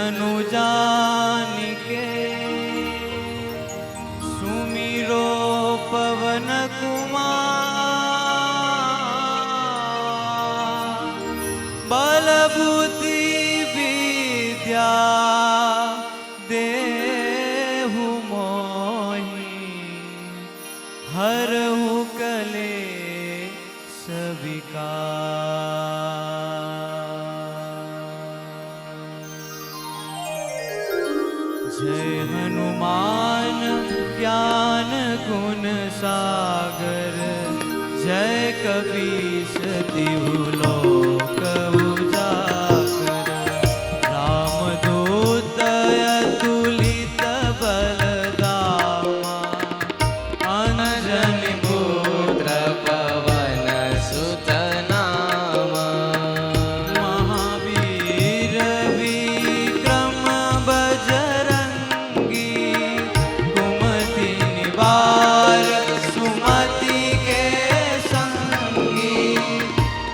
तनु जानिके सुमिरो पवन कुमार बल बुद्धि विद्या देहु मोहि हरहु कलेश विकार। जय हनुमान ज्ञान गुण सागर जय कपीस तिहु लोक उजागर। रामदूत अतुलित बलधामा अंजनी पुत्र पवन सुत नामा। महावीर विक्रम बजरंगी कुमति निवार सुमति के संगी।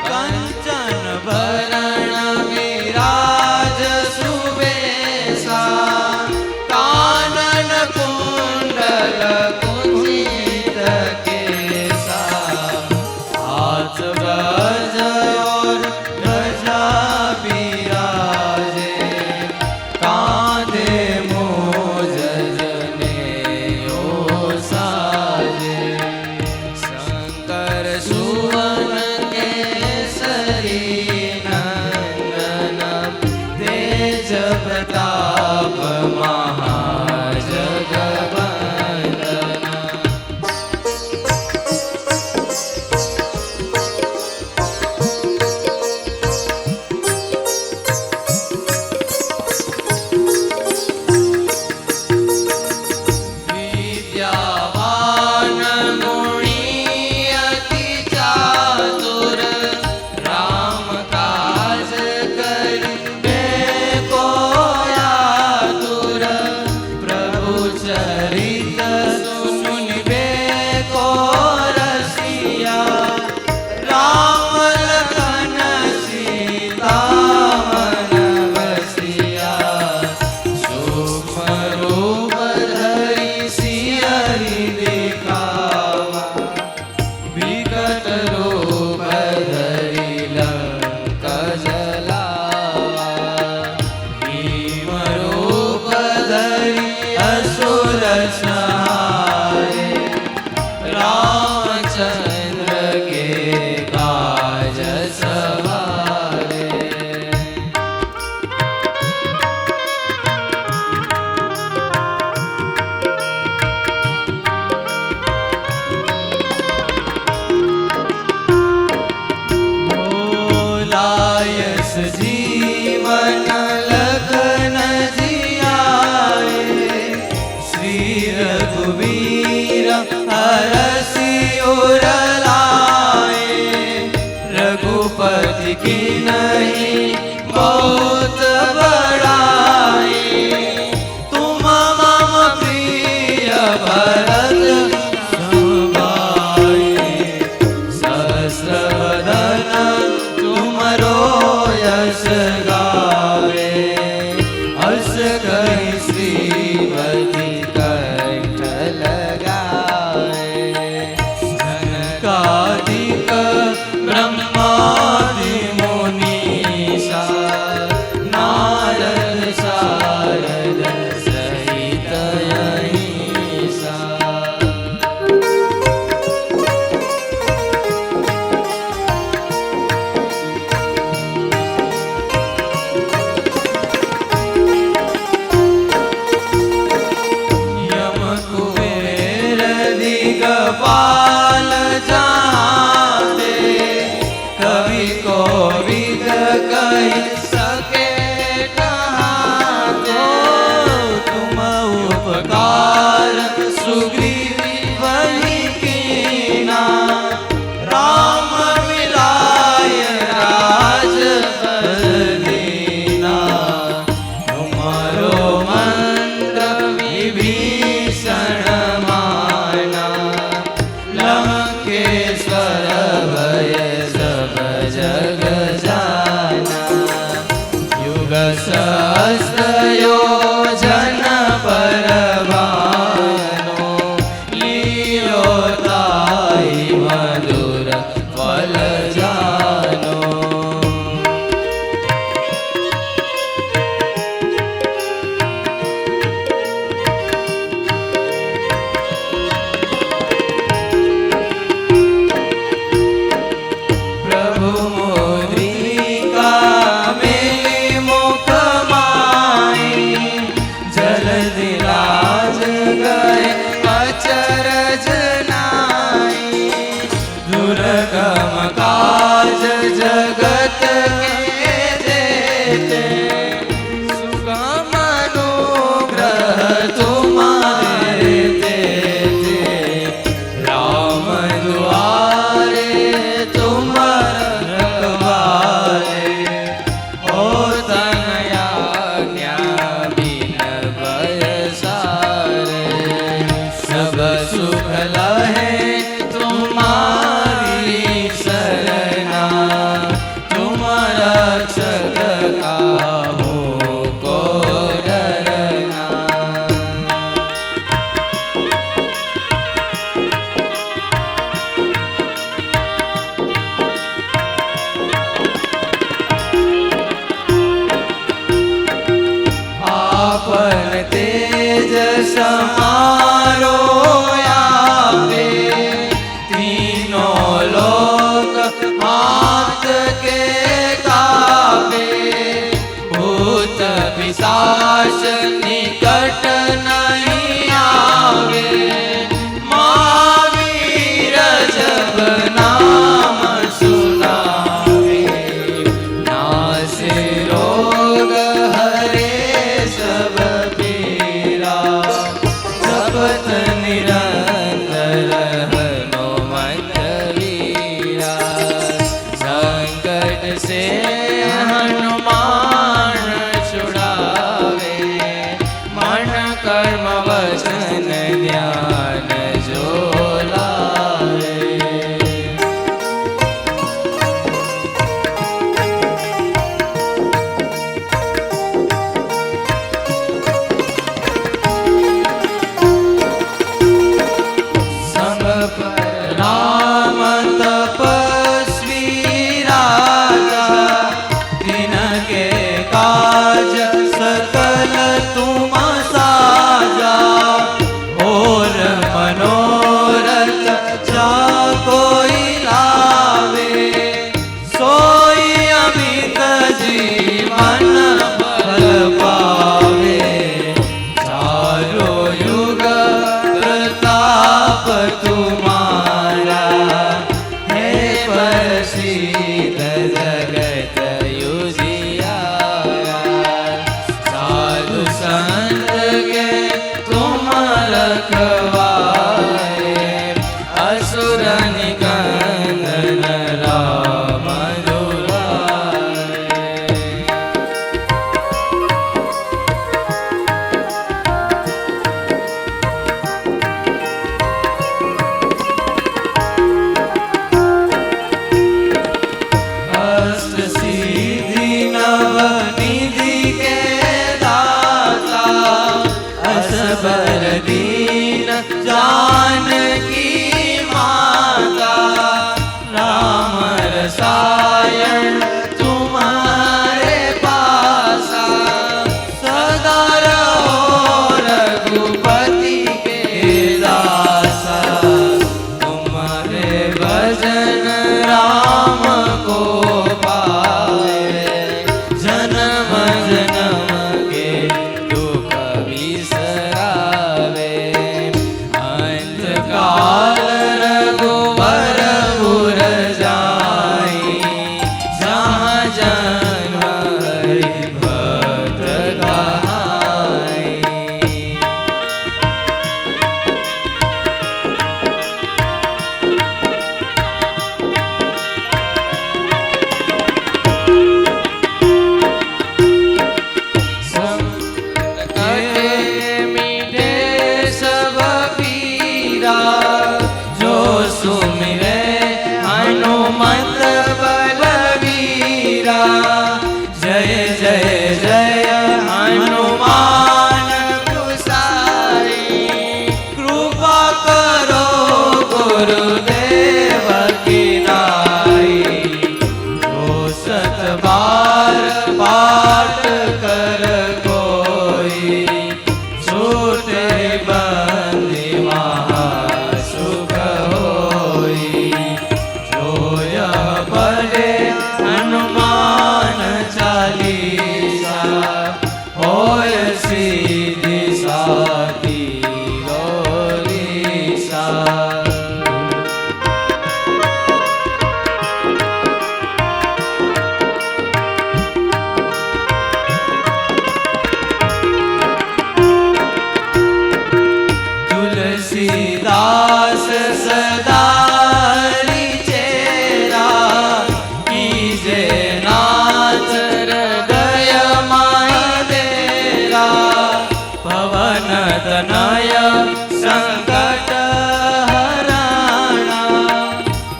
कंचन वरण विराज सुबेसा कानन कुंडल कुंचित केसा। हाथ गज और ध्वजा बिराजे कांधे मोज जनेऊ साजे। शंकर सुवन केसरी नंदन तेज प्रताप महाजगवंदन। विद्यावान गुणी अति चातुर राम काज करिबे को आतुर। प्रभु चरित सुनिबे को रसिया राम लखन सीता मन बसिया। सूक्ष्म रूप धरि सियहि दिखावा विकट रूप धरि लंक जलावा। भीम रूप धरि असुर संहारे रामचंद्र के काज सवारे। लायस जीवन लखन जियाए श्री रघुवीर हरषि उर लाए। रघुपति कीन्ही बहुत बड़ाई तुम मम प्रिय भरत सम भाई। सहस्रवदन तुमरो यश गावे हर्ष कहि श्रीपति कंठ लगावे। सनकादिक ब्रह्मादि मुनीसा नारद शारद सहित अहिसा। यम कुबेर दिगपाल जाते कवि कोविद कहि सके कहाते। तुम उपकार सुग्रीव वही कीना राम मिलाय राजपद दीना। तुम्हारो मंत्र विभीषण माना लंकेश्वर भय सब जग जाना। युग सहस्त्र वीरा संकट से हनुमान छुड़ावे मन कर्म वचन ध्यान जो लावे। संग पर राम तपस्वी राजा तिनके काज सकल तुम साजा और मनोरथ जा कोई लावे सोई अमित जीवन फल पावे चारो युग प्रताप तुम्हारा है प्रसिद्ध जगत युजियारा साधु संत के तुम रखवारे असुर निकंदन राम दुलारे। अष्ट सिद्धि नव निधि के दाता असबर दीन जानकी माता राम रसायन तुम्हारे पासा सदा रहो रघुपति के दासा तुम्हारे भजन राम को पावे जन्म जन्म के दुख बिसरावे अंत काल रघुवर पुर जाई जहाँ जन्म हरि भक्त कहाई। कटे मीठे सब पीरा जो सुमिरे हनुमत बलवीरा जय जय जय हनुमान गुसाई कृपा करो गुरुदेव की नाई जो सत बार पाठ कर कोई छूटे बंदी महासुख होई जो यह पढ़े हनुमान चालीसा होय सीधी साधी गौरीसा। तुलसीदास सदा हरि चेरा कीजे नाथ हृदय माई तेरा पवन तनय संकट हराणा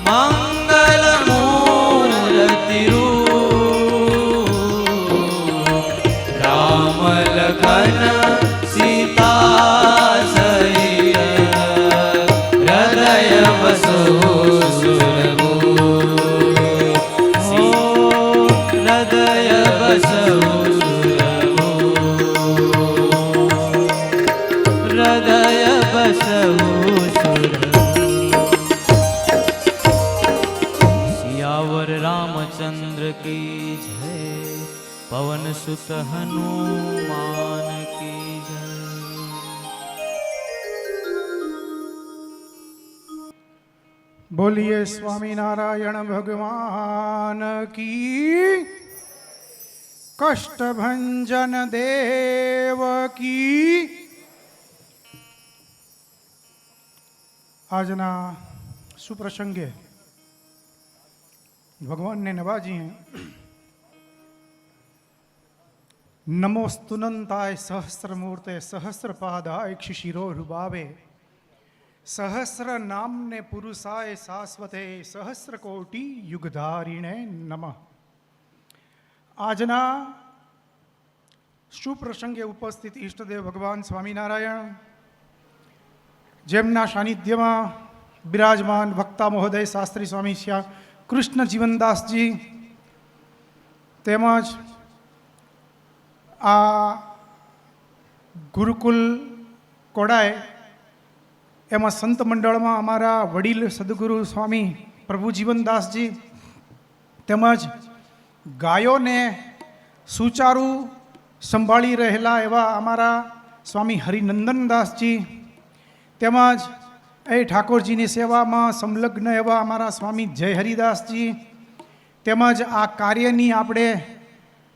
मंगल मूर्ति रूप राम लखन सीता सहित हृदय बसो सुरभूप हृदय बसो हृदय बसो सियावर रामचंद्र की जय पवन सुत हनुमान की जय। बोलिए स्वामी नारायण भगवान की कष्ट भंजन देव की। આજના સુપ્રસંગે ભગવાન ને નવાજીએ. નમોસ્તુનંતાય સહસ્રમૂર્તે સહસ્રપાદાય શિશિરો રૂબાવે સહસ્ર નામને પુરુષાય શાશ્વતે સહસ્ર કોટી યુગધારીણે નમઃ. આજના સુપ્રસંગે ઉપસ્થિત ઈષ્ટદેવ ભગવાન સ્વામિનારાયણ, જેમના સાનિધ્યમાં બિરાજમાન વક્તા મહોદય શાસ્ત્રી સ્વામી શ્રી કૃષ્ણ જીવનદાસજી, તેમજ આ ગુરુકુલ કોડાય એમાં સંત મંડળમાં અમારા વડીલ સદગુરુ સ્વામી પ્રભુ જીવનદાસજી, તેમજ ગાયોને સુચારું સંભાળી રહેલા એવા અમારા સ્વામી હરિનંદનદાસજી, તેમજ એ ઠાકોરજીની સેવામાં સંલગ્ન એવા અમારા સ્વામી જય હરિદાસજી, તેમજ આ કાર્યની આપણે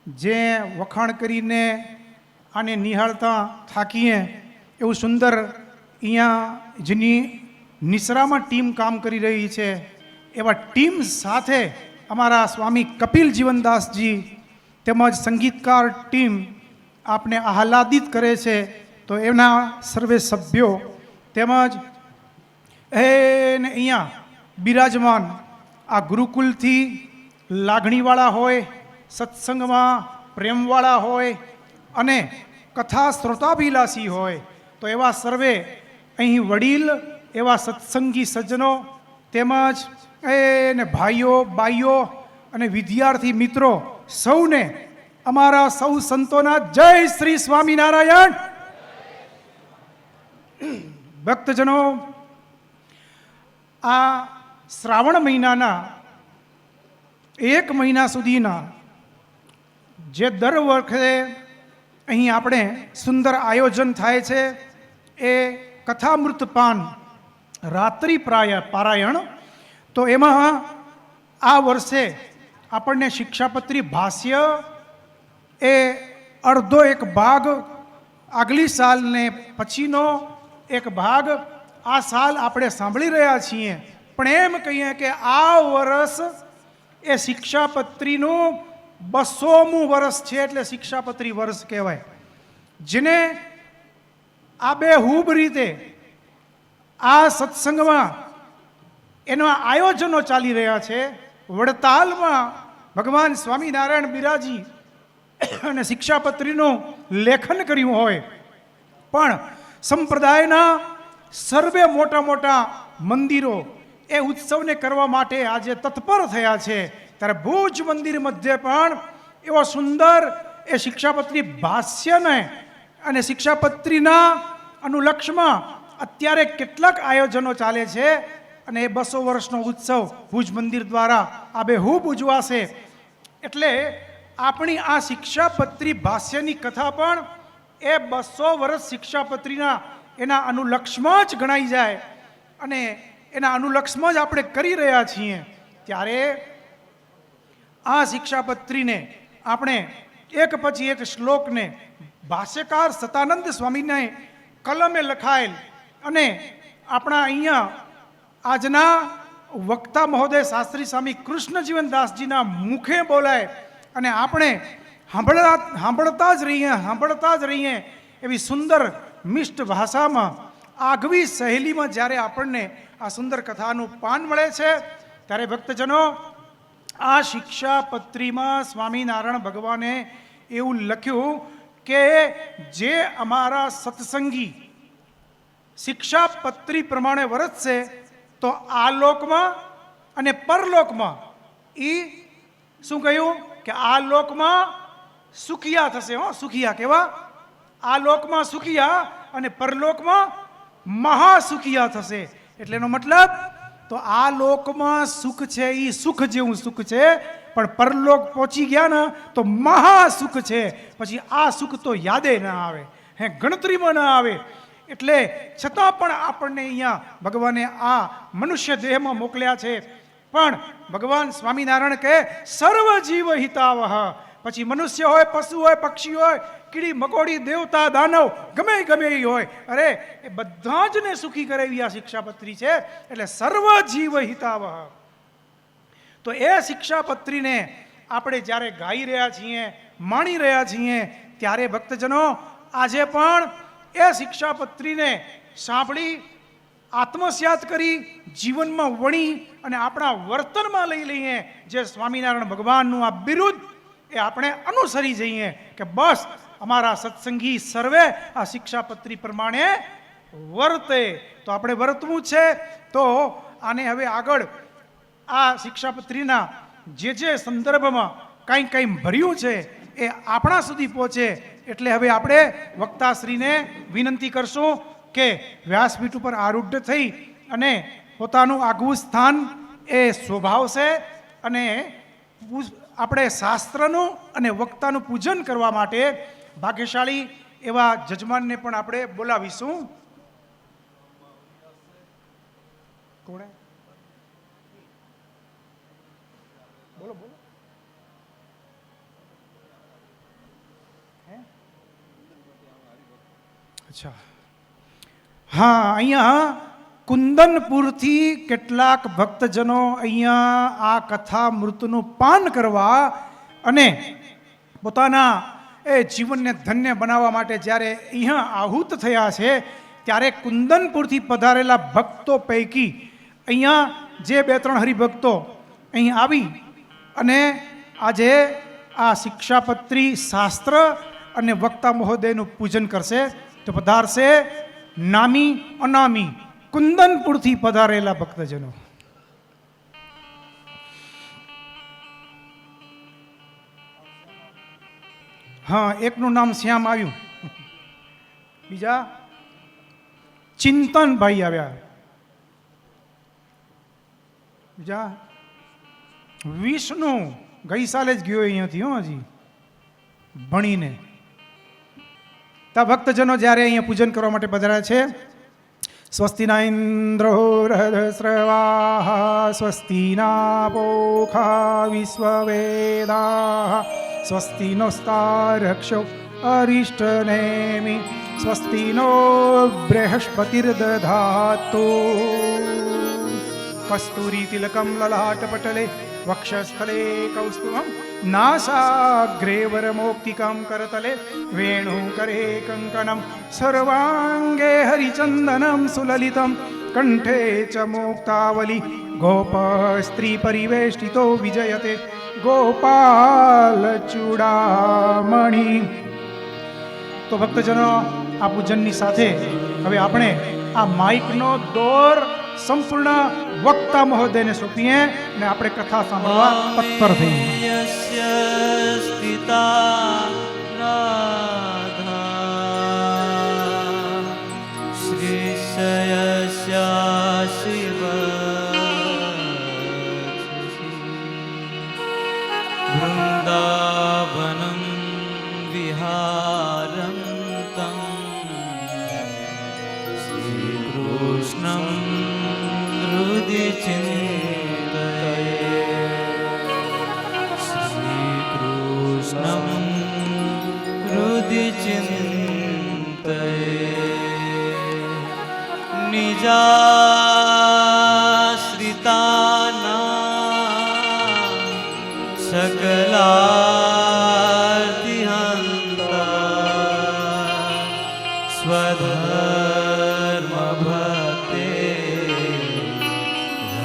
જે વખાણ કરીને આને નિહાળતા થાકીએ એવું સુંદર અહીંયા જેની નિસરામાં ટીમ કામ કરી રહી છે એવા ટીમ સાથે અમારા સ્વામી કપિલ જીવનદાસજી તેમજ સંગીતકાર ટીમ આપને આહલાદિત કરે છે. તો એના સર્વે સભ્યો તેમજ એને અહીંયા બિરાજમાન આ ગુરુકુલથી લાગણીવાળા હોય, સત્સંગમાં પ્રેમવાળા હોય અને કથા શ્રોતાભિલાષી હોય, તો એવા સર્વે અહીં વડીલ એવા સત્સંગી સજ્જનો તેમજ એને ભાઈઓ બાઈઓ અને વિદ્યાર્થી મિત્રો સૌને અમારા સૌ સંતોના જય શ્રી સ્વામિનારાયણ. ભક્તજનો, આ શ્રાવણ મહિનાના 1 મહિના સુધીના જે દર વખતે અહીં આપણે સુંદર આયોજન થાય છે એ કથામૃતપાન રાત્રિ પારાયણ, તો એમાં આ વર્ષે આપણને શિક્ષાપત્રી ભાષ્ય એ અડધો એક ભાગ, આગલી સાલને પછીનો એક ભાગ આ સાલ આપણે સાંભળી રહ્યા છીએ. પણ એમ કહીએ કે આ વર્ષ એ શિક્ષાપત્રીનું 200મું વર્ષ છે, એટલે શિક્ષાપત્રી વર્ષ કહેવાય. જેને આ બેહૂબ રીતે આ સત્સંગમાં એના આયોજનો ચાલી રહ્યા છે. વડતાલમાં ભગવાન સ્વામિનારાયણ બિરાજી અને શિક્ષાપત્રીનું લેખન કર્યું હોય, પણ સંપ્રદાયના સર્વે મોટા મોટા મંદિરો એ ઉત્સવને કરવા માટે આજે તત્પર થયા છે. ત્યારે ભુજ મંદિર મધ્ય પણ એવો સુંદર એ શિક્ષાપત્રી ભાષ્યને અને શિક્ષાપત્રીના અનુલક્ષમાં અત્યારે કેટલાક આયોજનો ચાલે છે અને એ 200 વર્ષનો ઉત્સવ ભુજ મંદિર દ્વારા આબેહૂબ ઉજવાશે. એટલે આપણી આ શિક્ષાપત્રી ભાષ્યની કથા પણ એ 200 વર્ષ શિક્ષાપત્રીના એના અનુલક્ષમાં જ ગણાઈ જાય અને એના અનુલક્ષમાં જ આપણે કરી રહ્યા છીએ. ત્યારે આ શિક્ષાપત્રીને આપણે એક પછી એક શ્લોકને ભાષ્યકાર સતાનંદ સ્વામીને કલમે લખાયેલ અને આપણા અહીંયા આજના વક્તા મહોદય શાસ્ત્રી સ્વામી કૃષ્ણ જીવનદાસજીના મુખે બોલાય અને આપણે સાંભળતા જ રહીએ એવી સુંદર મિષ્ટ ભાષામાં, આગવી શૈલીમાં જ્યારે આપણને આ સુંદર કથાનું પાન મળે છે, ત્યારે ભક્તજનો આ શિક્ષાપત્રીમાં સ્વામિનારાયણ ભગવાને એવું લખ્યું કે જે અમારા સત્સંગી શિક્ષાપત્રી પ્રમાણે વર્તશે તો આ લોકમાં અને પરલોકમાં એ શું કહ્યું કે આ લોકમાં સુખિયા થશે. સુખિયા કેવા? આ લોકમાં સુખિયા અને પરલોકમાં મહાસુખિયા થશે. એટલે એનો મતલબ તો આ લોકમાં સુખ છે એ સુખ જેવું સુખ છે, પણ પરલોક પહોંચી ગયા ને તો મહાસુખ છે. પછી આ સુખ તો યાદે ના આવે, ગણતરીમાં ના આવે. એટલે છતાં પણ આપણને અહીંયા ભગવાને આ મનુષ્ય દેહમાં મોકલ્યા છે. પણ ભગવાન સ્વામિનારાયણ કહે સર્વ જીવ હિતાવહ. પછી મનુષ્ય હોય, પશુ હોય, પક્ષી હોય, કીડી મકોડી, દેવતા દાનવ, ગમે એ હોય, અરે એ બધા જ ને સુખી કરે એવી આ શિક્ષાપત્રી છે. એટલે સર્વ જીવ હિતાવહ. તો એ શિક્ષાપત્રીને આપણે જ્યારે ગાઈ રહ્યા છીએ, માણી રહ્યા છીએ, ત્યારે ભક્તજનો આજે પણ એ શિક્ષાપત્રીને સાંભળી, આત્મસાત કરી, જીવનમાં વણી અને આપણા વર્તનમાં લઈ લઈએ. જે સ્વામિનારાયણ ભગવાનનું આ બિરુદ એ આપણે અનુસરી જઈએ કે બસ અમારા સત્સંગી સર્વે આ શિક્ષાપત્રી પ્રમાણે વર્તે. તો આપણે વર્તવું છે. તો આને હવે આગળ આ શિક્ષાપત્રીના જે સંદર્ભમાં કંઈ ભર્યું છે એ આપણા સુધી પહોંચે. એટલે હવે આપણે વક્તાશ્રીને વિનંતી કરશું કે વ્યાસપીઠ ઉપર આરૂઢ થઈ અને પોતાનું આગવું સ્થાન એ શોભાવશે અને આપણે શાસ્ત્રનું અને વક્તાનું પૂજન કરવા માટે ભાગ્યશાળી એવા જજમાનને પણ આપણે બોલાવીશું. કોણે? બોલો બોલો. અચ્છા, હા, અહીંયા કુંદનપુરથી કેટલાક ભક્તજનો અહીંયા આ કથા મૃતનું પાન કરવા અને પોતાના એ જીવનને ધન્ય બનાવવા માટે જ્યારે અહીંયા આહુત થયા છે, ત્યારે કુંદનપુરથી પધારેલા ભક્તો પૈકી અહીંયા જે 2-3 હરિભક્તો અહીં આવી અને આજે આ શિક્ષાપત્રી શાસ્ત્ર અને વક્તા મહોદયનું પૂજન કરશે. તો પધારશે નામી અનામી કુંદનપુરથી પધારેલા ભક્તજનો. હા, એકનું નામ શ્યામ આવ્યું, બીજા ચિંતનભાઈ આવ્યા, બીજા વિષ્ણુ ગઈ સાલે જ ગયો અહીંયાથી હજી ભણીને. તા ભક્તજનો જ્યારે અહીંયા પૂજન કરવા માટે પધાર્યા છે, સ્વસ્તિના ઇન્દ્રો હૃદસ્રવાહ સ્વસ્તિના પોખા વિશ્વવેદાઃ સ્વસ્તિ નોસ્તારક્ષો અરિષ્ટનેમિ સ્વસ્તિ નો બૃહસ્પતિર્દધાતુ કસ્તુરી તિલકમ લલાટપટલે વક્ષસ્થલે કૌસ્તુભમ નાસાગ્રે વરમૌક્તિકમ કરતલે વેણુકરે કંકણમ સર્વાંગે હરિચંદનમ સુલલિતમ કંઠે ચ મુક્તાવલી ગોપસ્ત્રી પરિવેષ્ટિતો વિજયતે ગોપાલ ચૂડામણી. તો ભક્તજનો, આ પૂજનની સાથે હવે આપણે આ માઇકનો દોર સંપૂર્ણ વક્તા મહોદયને સોંપીએ અને આપણે કથા સાંભળવા તત્પર થઈએ. સ્થિતા રાધા શ્રીશયસ્ય શિવ વૃંદાવનમ વિહારંતં શ્રીકૃષ્ણં હૃદય ચિંતયે શ્રીકૃષ્ણં હૃદય ચિંતયે નિજાશ્રિતાનાં સકલાર્તિહંતા સ્વધર્મભક્તે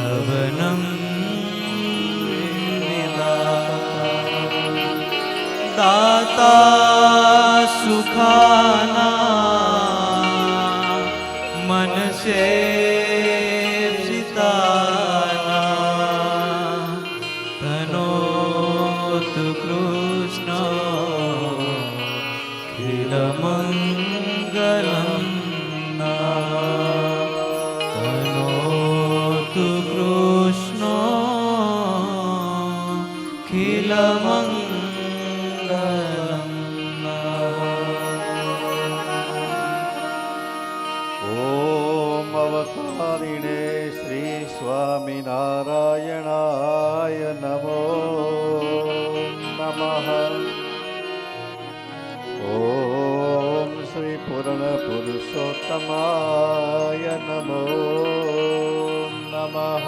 લવનં દાતા સુખાના મનસે તનોતુ કૃષ્ણ ખિલમંગલં તનોતુ કૃષ્ણ ખિલમંગલં. ઓમ અવતારિણે શ્રી સ્વામિનારાયણાય નમો નમઃ. ઓમ શ્રી પૂર્ણ પુરુષોત્તમાય નમો નમઃ.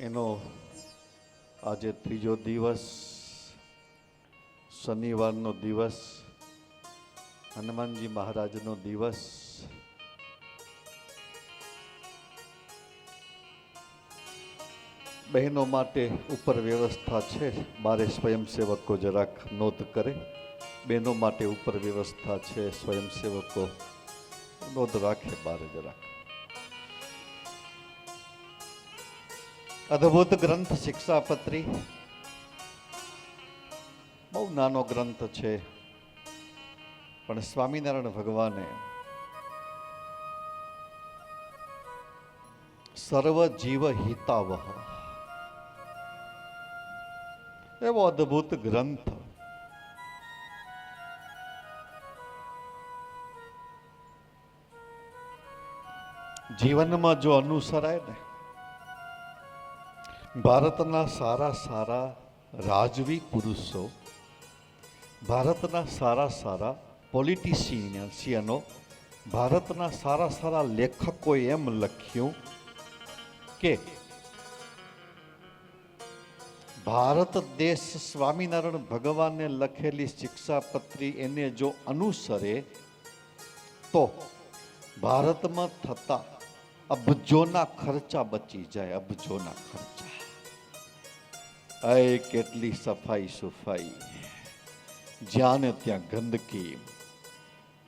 એનો આજે ત્રીજો દિવસ, શનિવારનો દિવસ, હનુમાનજી મહારાજનો દિવસ. બહેનો માટે ઉપર વ્યવસ્થા છે, બારે સ્વયંસેવકો જરાક નોંધ કરે. બહેનો માટે ઉપર વ્યવસ્થા છે, સ્વયંસેવકો નોંધ રાખે બારે જરાક. અદ્ભુત ગ્રંથ શિક્ષાપત્રી, બહુ નાનો ગ્રંથ છે, પણ સ્વામિનારાયણ ભગવાને સર્વ જીવ હિતાવહ એવો અદ્ભુત ગ્રંથ. જીવનમાં જો અનુસરાય ને, ભારતના સારા સારા રાજવી પુરુષો, ભારતના સારા સારા પોલિટિશિયનો, ભારતના સારા સારા લેખકોએ એમ લખ્યું કે ભારત દેશ સ્વામિનારાયણ ભગવાને લખેલી શિક્ષાપત્રી એને જો અનુસરે તો ભારતમાં થતા અબજોના ખર્ચા બચી જાય. અબજોના ખર્ચા. કેટલી સફાઈ સુફાઈ, જ્યાં ને ત્યાં ગંદકી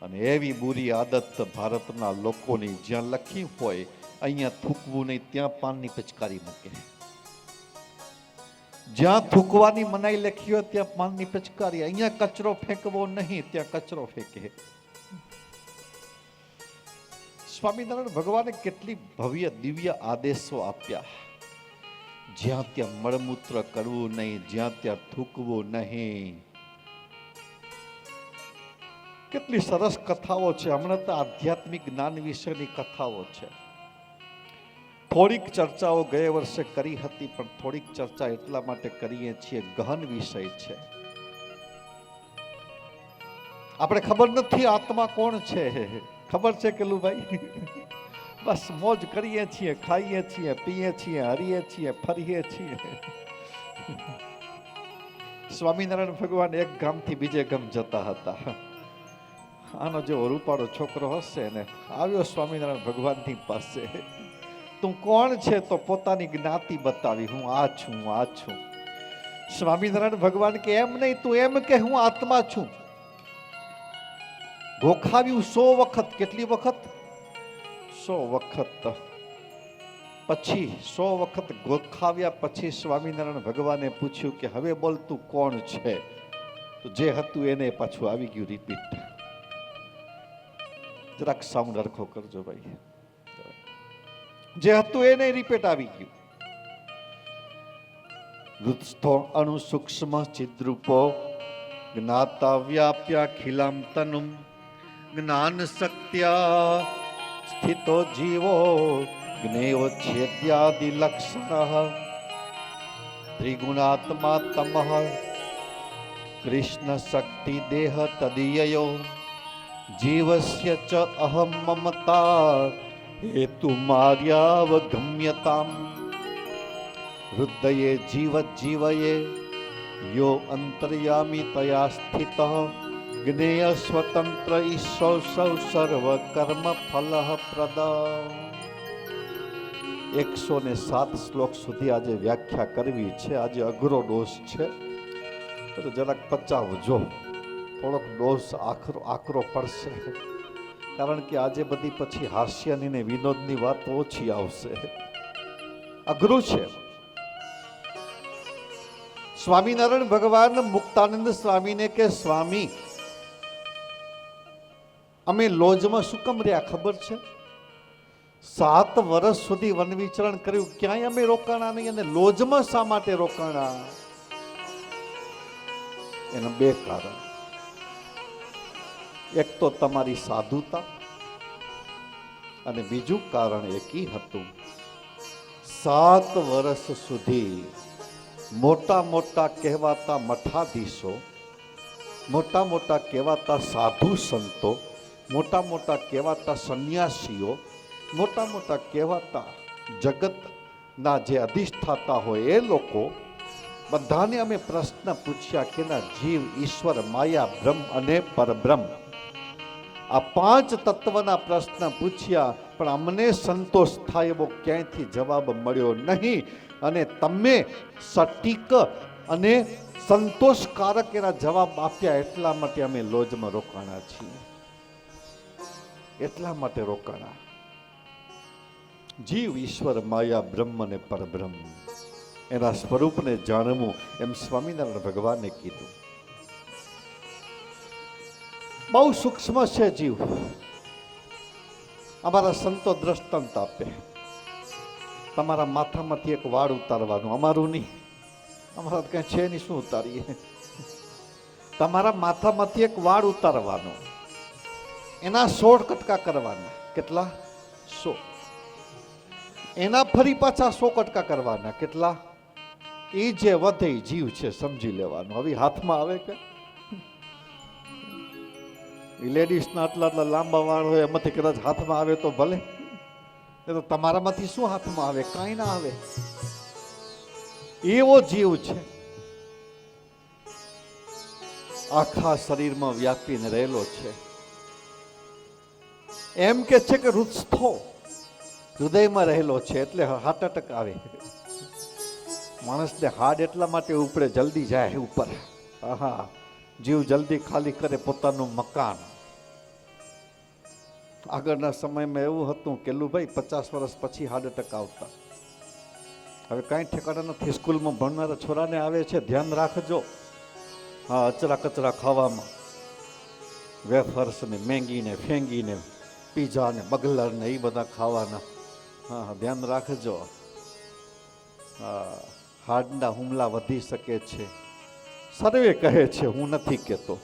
અને એવી બુરી આદત ભારતના લોકોની. જ્યાં લખી હોય અહીંયા થૂકવું નહીં, ત્યાં પાનની પિચકારી મૂકે. જ્યાં થૂકવાની મનાઈ લખી હોય ત્યાં પાનની પિચકારી. અહીંયા કચરો ફેંકવો નહીં, ત્યાં કચરો ફેંકે. સ્વામિનારાયણ ભગવાને કેટલી ભવ્ય દિવ્ય આદેશો આપ્યા. જ્યાં ત્યાં મળમૂત્ર કરવું નહીં, જ્યાં ત્યાં થૂકવું નહીં. કેટલી સરસ કથાઓ છે. હમણાં તો આધ્યાત્મિક જ્ઞાન વિશેની કથાઓ છે. થોડીક ચર્ચાઓ ગયા વર્ષે કરી હતી, પણ થોડીક ચર્ચા એટલા માટે કરીએ છીએ, ગહન વિષય છે. આપણે ખબર નથી આત્મા કોણ છે. ખબર છે કેલુભાઈ? બસ મોજ કરીએ છીએ, ખાઈએ છીએ, પીએ છીએ, હરીએ છીએ, ફરીએ છીએ. સ્વામિનારાયણ ભગવાન એક ગામથી બીજે ગામ જતા હતા. આનો જેવો રૂપાળો છોકરો હશે ને, આવ્યો સ્વામિનારાયણ ભગવાનની પાસે. તું કોણ છે? તો પોતાની જ્ઞાતિ બતાવી. હું આ છું, આ છું. સ્વામિનારાયણ ભગવાન કે એમ નહીં, તું એમ કે હું આત્મા છું. ગોખાવ્યું 100 વખત. કેટલી વખત? 100 વખત. પછી 100 વખત ગોખાવ્યા પછી સ્વામિનારાયણ ભગવાને પૂછ્યું કે હવે બોલ તું કોણ છે? તો જે હતું એને પાછું આવી ગયું રિપીટ. જરાક સાઉન્ડ હરખો કરજો ભાઈ. જે હતું એને રિપીટ આવી ગયું. વૃત્સ્થો અણુ સૂક્ષ્મ ચિદ્રૂપો જ્ઞાતા વ્યાપ્યાખિલામ તનુમ જ્ઞાન શક્ત્યા સ્થિતો જીવો જ્ઞેયોચ્છેદ્યાદિ લક્ષણ ત્રિગુણાત્મા તમઃ કૃષ્ણ શક્તિ દેહ તદીયયો જીવસ્ય ચ અહમ મમતા હેતુ માર્યાવગમ્યતામ હૃદયે જીવયે યો અંતર્યામી તયા સ્થિતઃ જ્ઞેય સ્વતંત્ર ઈશૌ સર્વ કર્મ ફલ પ્રદ. 107 શ્લોક સુધી આજે વ્યાખ્યા કરવી છે. આજે અઘરો ડોઝ છે, તો જરાક પચાવજો. થોડોક ડોઝ આકરો પડશે, કારણ કે આજે બધી પછી હાસ્યની ને વિનોદની વાત ઓછી આવશે. અઘરું છે. સ્વામિનારાયણ ભગવાન મુક્તાનંદ સ્વામીને કે સ્વામી, અમે લોજમાં શું કામ રહ્યા ખબર છે? 7 વર્ષ સુધી વન વિચરણ કર્યું, ક્યાંય અમે રોકાણા નહીં. અને લોજમાં શા માટે રોકાણા? એના 2 કારણ. એક તો તમારી સાધુતા, અને બીજું કારણ એકી હતું, 7 વર્ષ સુધી મોટા મોટા કહેવાતા મઠાધીશો, મોટા મોટા કહેવાતા સાધુ સંતો, મોટા મોટા કહેવાતા સંન્યાસીઓ, મોટા મોટા કહેવાતા જગત ના જે અધિષ્ઠાતા હોય એ લોકો બધાને અમે પ્રશ્ન પૂછ્યા કે ના જીવ, ઈશ્વર, માયા, બ્રહ્મ અને પરબ્રહ્મ, આ પાંચ તત્વના પ્રશ્ન પૂછ્યા, પણ અમને સંતોષ થાય એવો ક્યાંયથી જવાબ મળ્યો નહીં. અને તમે સટીક અને સંતોષકારક એના જવાબ આપ્યા, એટલા માટે અમે લોજમાં રોકાણા છીએ. એટલા માટે રોકાણા. જીવ, ઈશ્વર, માયા, બ્રહ્મ અને પરબ્રહ્મ, એના સ્વરૂપને જાણવું, એમ સ્વામિનારાયણ ભગવાને કીધું. બહુ સૂક્ષ્મ છે જીવ. અમારા સંતો દ્રષ્ટાંત આપે, તમારા માથામાંથી એક વાળ ઉતારવાનું, અમારું નહીં, અમારા કઈ છે નહીં, શું ઉતારીએ? તમારા માથામાંથી એક વાળ ઉતારવાનો, એના 16 કટકા કરવાના. કેટલા? 100. એના ફરી પાછા 100 કટકા કરવાના. કેટલા? એ જે વધે જીવ છે, સમજી લેવાનું. હવે હાથમાં આવે કે લેડીઝના આટલા આટલા લાંબા વાળ હોય, એમાંથી કદાચ હાથમાં આવે તો ભલે, એ તો તમારામાંથી શું હાથમાં આવે? કાંઈ ના આવે. એવો જીવ છે, આખા શરીરમાં વ્યાપીને રહેલો છે. એમ કે છે કે હૃદસ્થો હૃદયમાં રહેલો છે, એટલે હાર્ટ એટેક આવે. માણસને હાર્ટ એટલા માટે ઉપડે, જલ્દી જાય ઉપર. આહા, જીવ જલ્દી ખાલી કરે પોતાનું મકાન. આગળના સમયમાં એવું હતું કે ભાઈ 50 વર્ષ પછી હાર્ટ એટેક આવતા. હવે કાંઈ ઠેકાણા નથી. સ્કૂલમાં ભણનારા છોરાને આવે છે, ધ્યાન રાખજો. હા, અચરા કચરા ખાવામાં, વેફર્સ ને મેંગી ને ફેંગી ને પીઝા ને બગલર ને એ બધા ખાવાના. હા, ધ્યાન રાખજો. હાર્ટના હુમલા વધી શકે છે. સર્વે કહે છે, હું નથી કહેતો.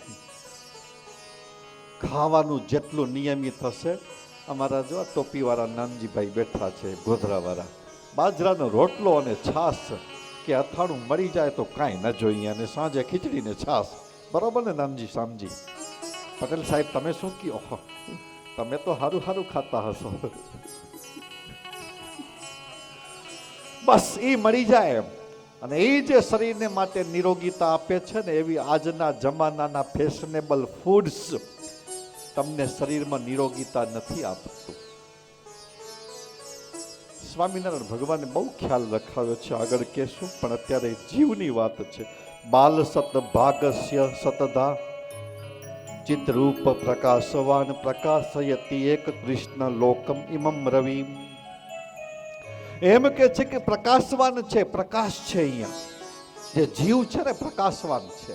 ખાવાનું જેટલું નિયમિત હશે, અમારા જો ટોપીવાળા નાનજીભાઈ બેઠા છે, ગોધરાવાળા, બાજરાનો રોટલો અને છાશ કે અથાણું મળી જાય તો કાંઈ ન જોઈએ, અને સાંજે ખીચડી ને છાશ. બરોબર ને નાનજી? શામજી પટેલ સાહેબ, તમે શું કહો? તમે તો સારું સારું ખાતા હશો. બસ એ મળી જાય. અને એ જે શરીરને માટે નિરોગીતા આપે છે ને, એવી આજના જમાનાના ફેશનેબલ ફૂડ્સ તમને શરીરમાં નિરોગીતા નથી આપતું. સ્વામિનારાયણ ભગવાને બહુ ખ્યાલ રખાવ્યો છે, આગળ કહેશું, પણ અત્યારે જીવની વાત છે. બાલ સત ભાગસ્ય સતધા ચિત્રૂપ પ્રકાશવાન પ્રકાશયતી એક કૃષ્ણ લોકમ ઇમમ રવિ. એમ કે છે કે પ્રકાશવાન છે, પ્રકાશ છે. અહીંયા જે જીવ છે ને, પ્રકાશવાન છે,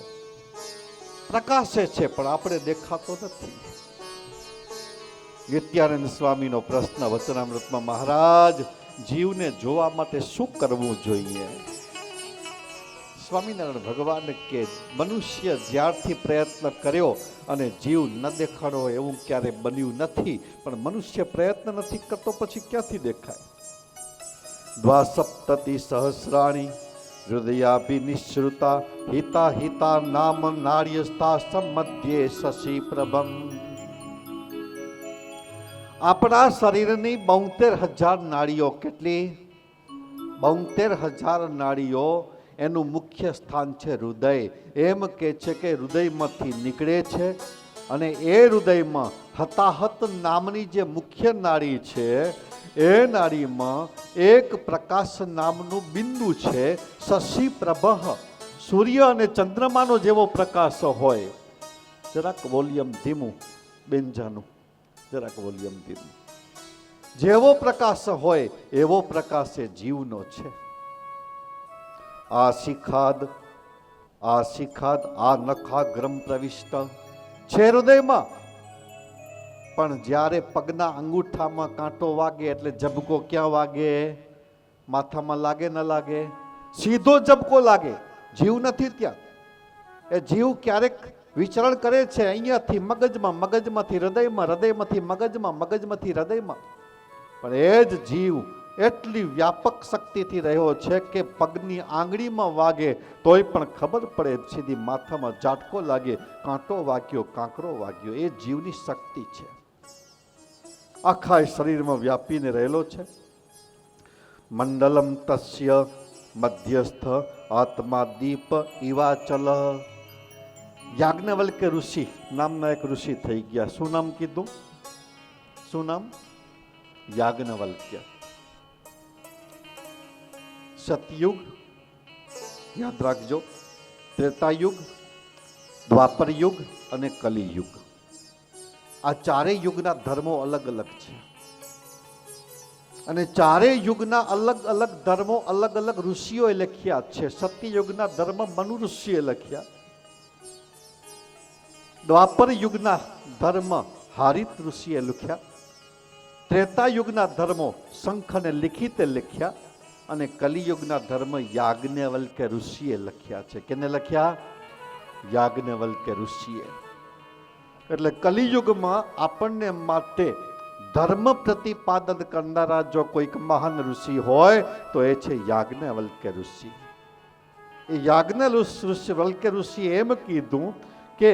પ્રકાશે છે, પણ આપણે દેખાતો નથી. નિત્યાનંદ સ્વામીનો પ્રશ્ન વચનામૃતમાં, મહારાજ, જીવને જોવા માટે શું કરવું જોઈએ? સ્વામિનારાયણ ભગવાન કે મનુષ્ય જ્યારથી પ્રયત્ન કર્યો અને જીવ ન દેખાડો એવું ક્યારે બન્યું નથી. પણ મનુષ્ય પ્રયત્ન નથી કરતો, પછી ક્યાંથી દેખાય? દ્વાસપ્તતિ સહસ્રાણી હૃદયાભિનિશ્રુતા હિતા હિતા નામ નાર્યસ્તા સમધ્યે શશી પ્રભમ. આપણા શરીરની 72,000 નાડીઓ. કેટલી? 72,000 નાડીઓ. એનું મુખ્ય સ્થાન છે હૃદય. એમ કે છે કે હૃદયમાંથી નીકળે છે, અને એ હૃદયમાં હતાહત નામની જે મુખ્ય નાડી છે, એ નાડીમાં એક પ્રકાશ નામનું બિંદુ છે. શશી પ્રભ, સૂર્ય અને ચંદ્રમાનો જેવો પ્રકાશ હોય. જરાક વોલ્યુમ ધીમું બેનજાનું, જરાક વોલ્યુમ ધીમું. જેવો પ્રકાશ હોય એવો પ્રકાશ એ જીવનો છે. આ શિખાદ આ નખાગ્રમ પ્રવિષ્ટ છે હૃદયમાં. પણ જ્યારે પગના અંગૂઠામાં કાંટો વાગે એટલે ઝબકો ક્યાં વાગે? માથામાં લાગે ન લાગે? સીધો ઝબકો લાગે. જીવ નથી ત્યાં. એ જીવ ક્યારેક વિચરણ કરે છે અહીંયાથી મગજમાં, મગજમાંથી હૃદયમાં, હૃદયમાંથી મગજમાં, મગજમાંથી હૃદયમાં. પણ એ જ જીવ એટલી વ્યાપક શક્તિથી રહ્યો છે કે પગની આંગળીમાં વાગે તોય પણ ખબર પડે, સીધી માથામાં ઝાટકો લાગે, કાંટો વાગ્યો, કાંકરો વાગ્યો. એ જીવની શક્તિ છે, આખા શરીરમાં વ્યાપીને રહેલો છે. મંડલમ તસ્ય મધ્યસ્થ આત્મા દીપ ઇવાચલ. યાજ્ઞવલ્ક્ય ઋષિ નામના એક ઋષિ થઈ ગયા. શું નામ કીધું? શું નામ? યાજ્ઞવલ્ક્ય. સતયુગ, યાદ રાખજો, ત્રેતાયુગ, દ્વાપર યુગ અને કલિયુગ. આ ચારેય યુગના ધર્મો અલગ અલગ છે અને ચારેય યુગના અલગ અલગ ધર્મો અલગ અલગ ઋષિઓએ લખ્યા છે. સત્યયુગના ધર્મ મનુ ઋષિએ લખ્યા. દ્વાપર યુગના ધર્મ હારિત ઋષિએ લખ્યા. ત્રેતાયુગના ધર્મો શંખ અને લિખિતે લખ્યા અને કલિયુગના ધર્મ યાજ્ઞવલ્ક્ય ઋષિએ લખ્યા છે. કેને લખ્યા? યાજ્ઞવલ્ક્ય ઋષિએ. એટલે કલિયુગમાં આપણને માટે ધર્મ પ્રતિપાદન કરનારા જો કોઈક મહાન ઋષિ હોય તો એ છે યાજ્ઞવલ્ક્ય ઋષિ. એ યાજ્ઞવલ્ક્ય ઋષિ એમ કીધું કે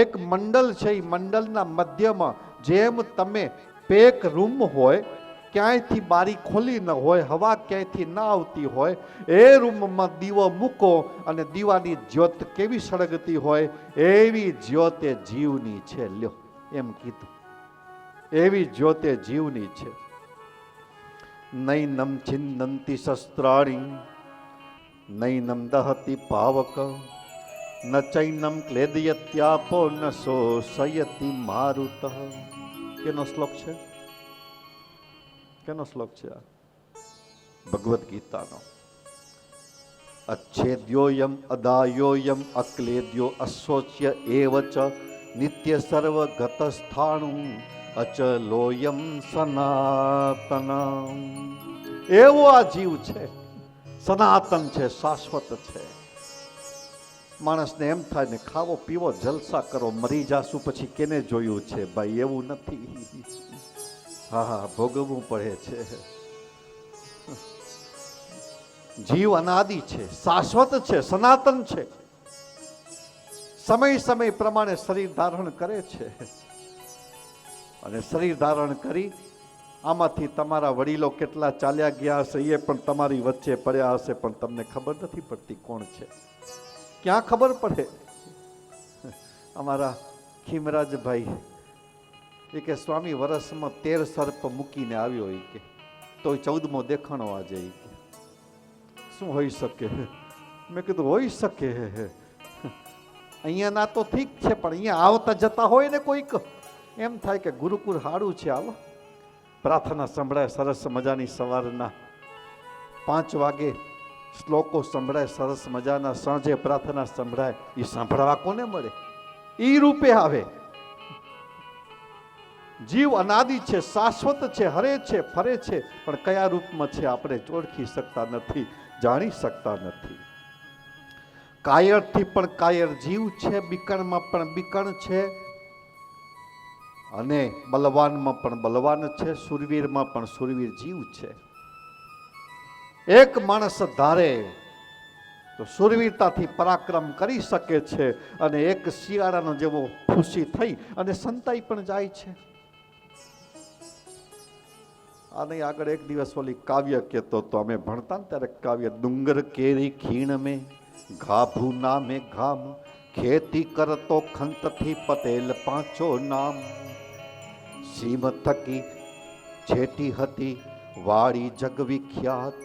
એક મંડળ છે, એ મંડળના મધ્યમાં જેમ તમે પેક રૂમ હોય, ક્યાંયથી બારી ખોલી ન હોય, હવા ક્યાંયથી ના આવતી હોય, એ રૂમમાં દીવો મૂકો અને દીવાની જ્યોત કેવી સળગતી હોય એવી જ્યોત એ જીવની છે. લ્યો, એમ કીધું. એવી જ્યોત એ જીવની છે. નૈનમ છિન્નંતિ શસ્ત્રાણી નૈનમ દહતિ પાવક ન ચૈનમ ક્લેદયત્યાપો ન શોષયતિ મારુત. કેનો શ્લોક છે? કેનો શ્લોક છે આ? ભગવદ્ ગીતાનો. અચ્છેદ્યોયમ અદાયોયમ અક્લેદ્યો અશોચ્ય એવ ચ નિત્ય સર્વગત સ્થાણું અચલોયમ સનાતન. એવો આ જીવ છે, સનાતન છે, શાશ્વત છે. માણસને એમ થાય ને ખાવો પીવો જલસા કરો, મરી જાશું પછી કેને જોયું છે? ભાઈ એવું નથી. હા, ભોગવવું પડે છે. જીવ અનાદિ છે, શાશ્વત છે, સનાતન છે. સમય સમય પ્રમાણે શરીર ધારણ કરે છે અને શરીર ધારણ કરી આમાંથી તમારા વડીલો કેટલા ચાલ્યા ગયા હશે એ પણ તમારી વચ્ચે પડ્યા હશે, પણ તમને ખબર નથી પડતી કોણ છે. ક્યાં ખબર પડે? અમારા ખીમરાજભાઈ એ કે સ્વામી વરસમાં 13 સર્પ મૂકીને આવ્યો, એ કે તો 14મો દેખાણો આજે. શું હોઈ શકે? મેં કીધું હોઈ શકે. અહીંયાના તો ઠીક છે, પણ અહીંયા આવતા જતા હોય ને કોઈક, એમ થાય કે ગુરુકુળ હાડું છે. આવો પ્રાર્થના સંભળાય સરસ મજાની, સવારના 5 વાગે શ્લોકો સંભળાય સરસ મજાના, સાંજે પ્રાર્થના સંભળાય. એ સાંભળવા કોને મળે? એ રૂપે આવે. જીવ અનાદિ છે, શાશ્વત છે, હરે છે, ફરે છે, પણ કયા રૂપમાં છે આપણે ઓળખી શકતા નથી, જાણી શકતા નથી. કાયરથી પણ કાયર જીવ છે, બીકણમાં પણ બીકણ છે, અને બલવાનમાં પણ બલવાન છે, સુરવીરમાં પણ સુરવીર જીવ છે. એક માણસ ધારે તો સુરવીરતાથી પરાક્રમ કરી શકે છે અને એક શિયાળાનો જેવો ખુશી થઈ અને સંતાઈ પણ જાય છે. આને આગળ એક દિવસ ઓલી કાવ્ય કહેતો તો અમે ભણતા ને ત્યારે કાવ્ય, ડુંગર કેરી ખીણ મેં ઘાભુ નામે ઘામ ખેતી કરતો ખંતથી પટેલ પાંચો નામ સીમ થકી છેટી હતી વાડી જગ વિખ્યાત.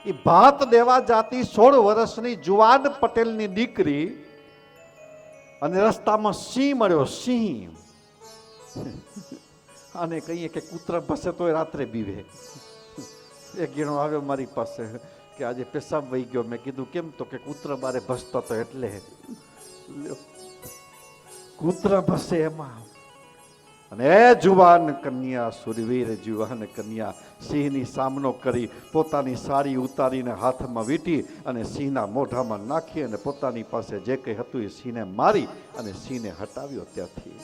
એ ભાત દેવા જાતી 16 વર્ષની જુવાન પટેલની દીકરી અને રસ્તામાં સિંહ મળ્યો. સિંહ આને કહીએ કે કૂતરા ભસે તોય રાત્રે બીવે. એક ગીણો આવ્યો મારી પાસે કે આજે પેશાબ વહી ગયો. મેં કીધું કેમ? તો કે કૂતરા બારે ભસતો તો એટલે. કૂતરા ભસે એમાં. અને એ જુવાન કન્યા, સુરવીર જુવાન કન્યા સિંહની સામનો કરી, પોતાની સાડી ઉતારીને હાથમાં વીંટી અને સિંહના મોઢામાં નાખી અને પોતાની પાસે જે કંઈ હતું એ સિંહને મારી અને સિંહને હટાવ્યો ત્યાંથી.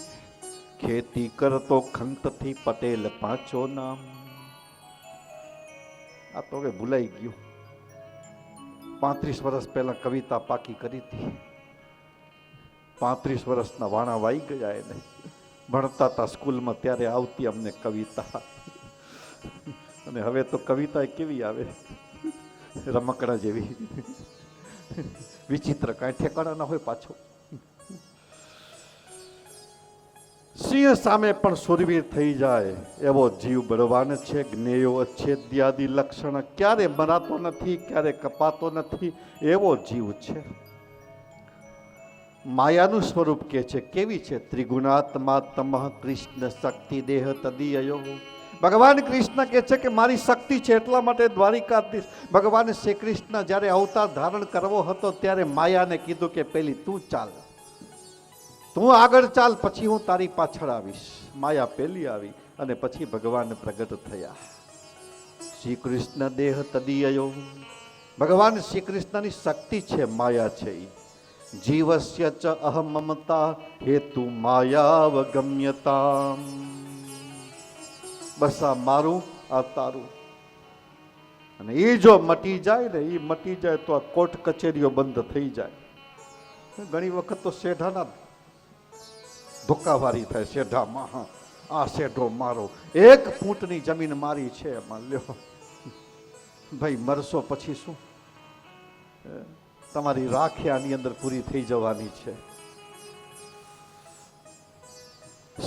ખેતી કરતો ખંતથી પટેલ પાંચો નામ. આ તો હવે ભૂલાઈ ગયું. 35 વર્ષ પહેલા કવિતા પાકી કરી હતી. 35 વર્ષના વાણા વાઈ ગયા એને. ભણતા હતા સ્કૂલમાં ત્યારે આવતી અમને કવિતા. અને હવે તો કવિતા કેવી આવે, રમકડા જેવી, વિચિત્ર, કાંઈ ઠેકાણા ના હોય પાછો. સિંહ સામે પણ સુરવીર થઈ જાય એવો જીવ બળવાન છે. જ્ઞેયો અચ્છેદ્યાદિ લક્ષણ, ક્યારે મરાતો નથી, ક્યારે કપાતો નથી, એવો જીવ છે. માયાનું સ્વરૂપ કે છે કેવી છે? ત્રિગુણાત્મા તમઃ કૃષ્ણ શક્તિ દેહ તદીયો. ભગવાન કૃષ્ણ કે છે કે મારી શક્તિ છે, એટલા માટે દ્વારિકાધીશ ભગવાન શ્રી કૃષ્ણ જ્યારે અવતાર ધારણ કરવો હતો ત્યારે માયાને કીધું કે પેલી તું ચાલ, તું આગળ ચાલ, પછી હું તારી પાછળ આવીશ. માયા પેલી આવી અને પછી ભગવાન પ્રગટ થયા. શ્રી કૃષ્ણ દેહ તદીયો. ભગવાન શ્રી કૃષ્ણની શક્તિ છે, માયા છે. જીવસ્ય ચ અહમ મમતા હેતુ માયાવગમ્યતા. બસ આ મારું, આ તારું, અને એ જો મટી જાય ને, એ મટી જાય તો આ કોર્ટ કચેરીઓ બંધ થઈ જાય. ઘણી વખત તો શેઢાના ધોકાવારી થાય શેઢામાં. આ શેઢો મારો, 1 ફૂટની જમીન મારી છે, એમાં લ્યો ભાઈ, મરશો પછી શું? તમારી રાખ આની અંદર પૂરી થઈ જવાની છે.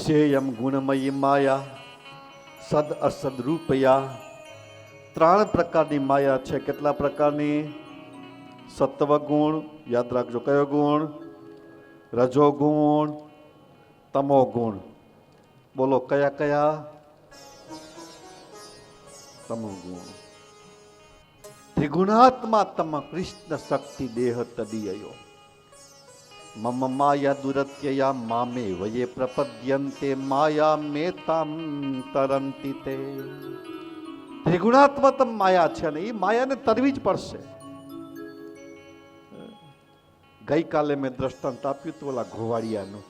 શેયમ ગુણમયી માયા સદ અસદ રૂપયા. 3 પ્રકારની માયા છે. કેટલા પ્રકારની? સત્વ ગુણ, યાદ રાખજો કયો ગુણ? રજો ગુણ, તમો ગુણ. બોલો કયા કયા? તમો ગુણ. ત્રિગુણાત્મા તમ કૃષ્ણ શક્તિ દેહ તદીયો. મમ માયા દુરત્યયા મામે વયે પ્રપદ્યન્તે માયા મેતામ તરંતિ તે. ત્રિગુણાત્મતમ માયા છે ને, એ માયાને તરવી જ પડશે. ગઈકાલે મેં દ્રષ્ટાંત આપ્યું હતું ઓલા ઘોવાડિયાનું.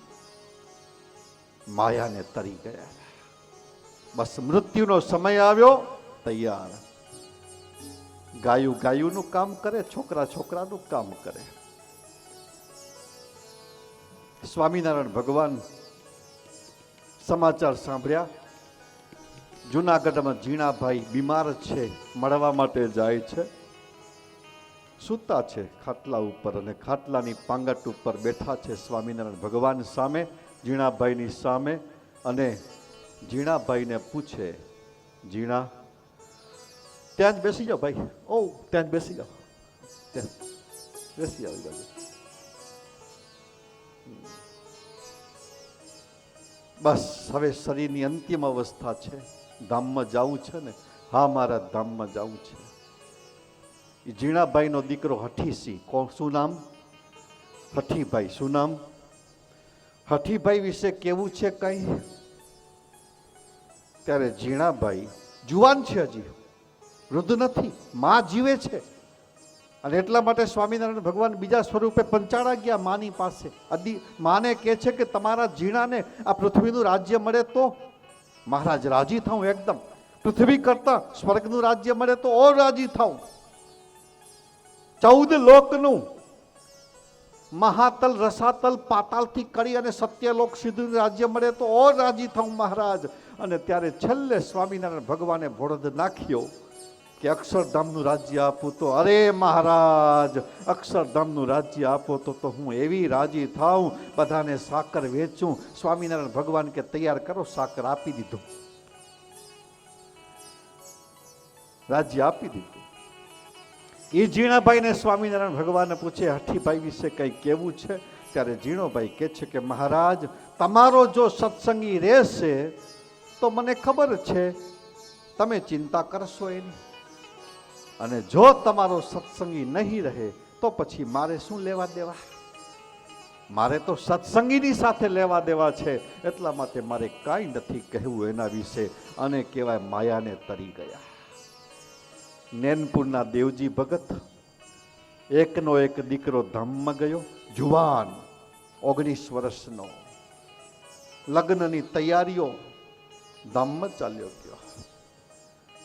માયાને તરી ગયા, બસ મૃત્યુનો સમય આવ્યો, તૈયાર. ગાયું ગાયુંનું કામ કરે, છોકરા છોકરાનું કામ કરે. સ્વામિનારાયણ ભગવાન સમાચાર સાંભળ્યા. જુનાગઢમાં જીણાભાઈ બીમાર છે, મળવા માટે જાય છે. સૂતા છે ખાટલા ઉપર, અને ખાટલાની પાંગટ ઉપર બેઠા છે સ્વામિનારાયણ ભગવાન સામે, જીણાભાઈની સામે. અને જીણાભાઈને પૂછે, જીણા ત્યાં જ બેસી જાઓ ભાઈ, ઓ ત્યાં જ બેસી જાઓ, ત્યાં બેસી જાઓ. બાજુ બસ હવે શરીરની અંતિમ અવસ્થા છે, ધામમાં જવું છે ને? હા મારા ધામમાં જવું છે. એ જીણાભાઈનો દીકરો હઠીસિંહ, કોણ, શું નામ? હઠીભાઈ. શું નામ? હઠીભાઈ વિશે કેવું છે કઈ? ત્યારે જીણાભાઈ જુવાન છે, હજી વૃદ્ધ નથી, માં જીવે છે. અને એટલા માટે સ્વામિનારાયણ ભગવાન બીજા સ્વરૂપે પંચાળા ગયા માની પાસે. માને કહે છે કે તમારા જીણાને આ પૃથ્વીનું રાજ્ય મળે તો મહારાજ રાજી થાઉં, એકદમ પૃથ્વી કરતા સ્વર્ગનું રાજ્ય મળે તો ઓર રાજી થાઉં. 14 લોકનું મહાતલ, રસાતલ, પાતાલથી કરી અને સત્યલોક સીધું રાજ્ય મળે તો ઓર રાજી થાઉં મહારાજ. અને ત્યારે છેલ્લે સ્વામિનારાયણ ભગવાને ભોળદ નાખ્યો કે અક્ષરધામનું રાજ્ય આપું તો, અરે મહારાજ અક્ષરધામનું રાજ્ય આપો તો હું એવી રાજી થાઉં, બધાને સાકર વેચું. સ્વામિનારાયણ ભગવાન કે તૈયાર કરો, સાકર આપી દીધું, રાજ્ય આપી દીધું. એ જીણાભાઈને સ્વામિનારાયણ ભગવાને પૂછે, હઠીભાઈ વિશે કઈ કેવું છે? ત્યારે જીણોભાઈ કહે છે કે મહારાજ તમારો જો સત્સંગી રહેશે તો મને ખબર છે તમે ચિંતા કરશો એની, અને જો તમારો સત્સંગી નહીં રહે તો પછી મારે શું લેવા દેવા? મારે તો સત્સંગીની સાથે લેવા દેવા છે, એટલા માટે મારે કાંઈ નથી કહેવું એના વિશે. અને કહેવાય માયાને તરી ગયા. નેનપુરના દેવજી ભગત, એકનો એક દીકરો ધામમાં ગયો, જુવાન, 19 વર્ષનો, લગ્નની તૈયારીઓ, ધામમાં ચાલ્યો ગયો.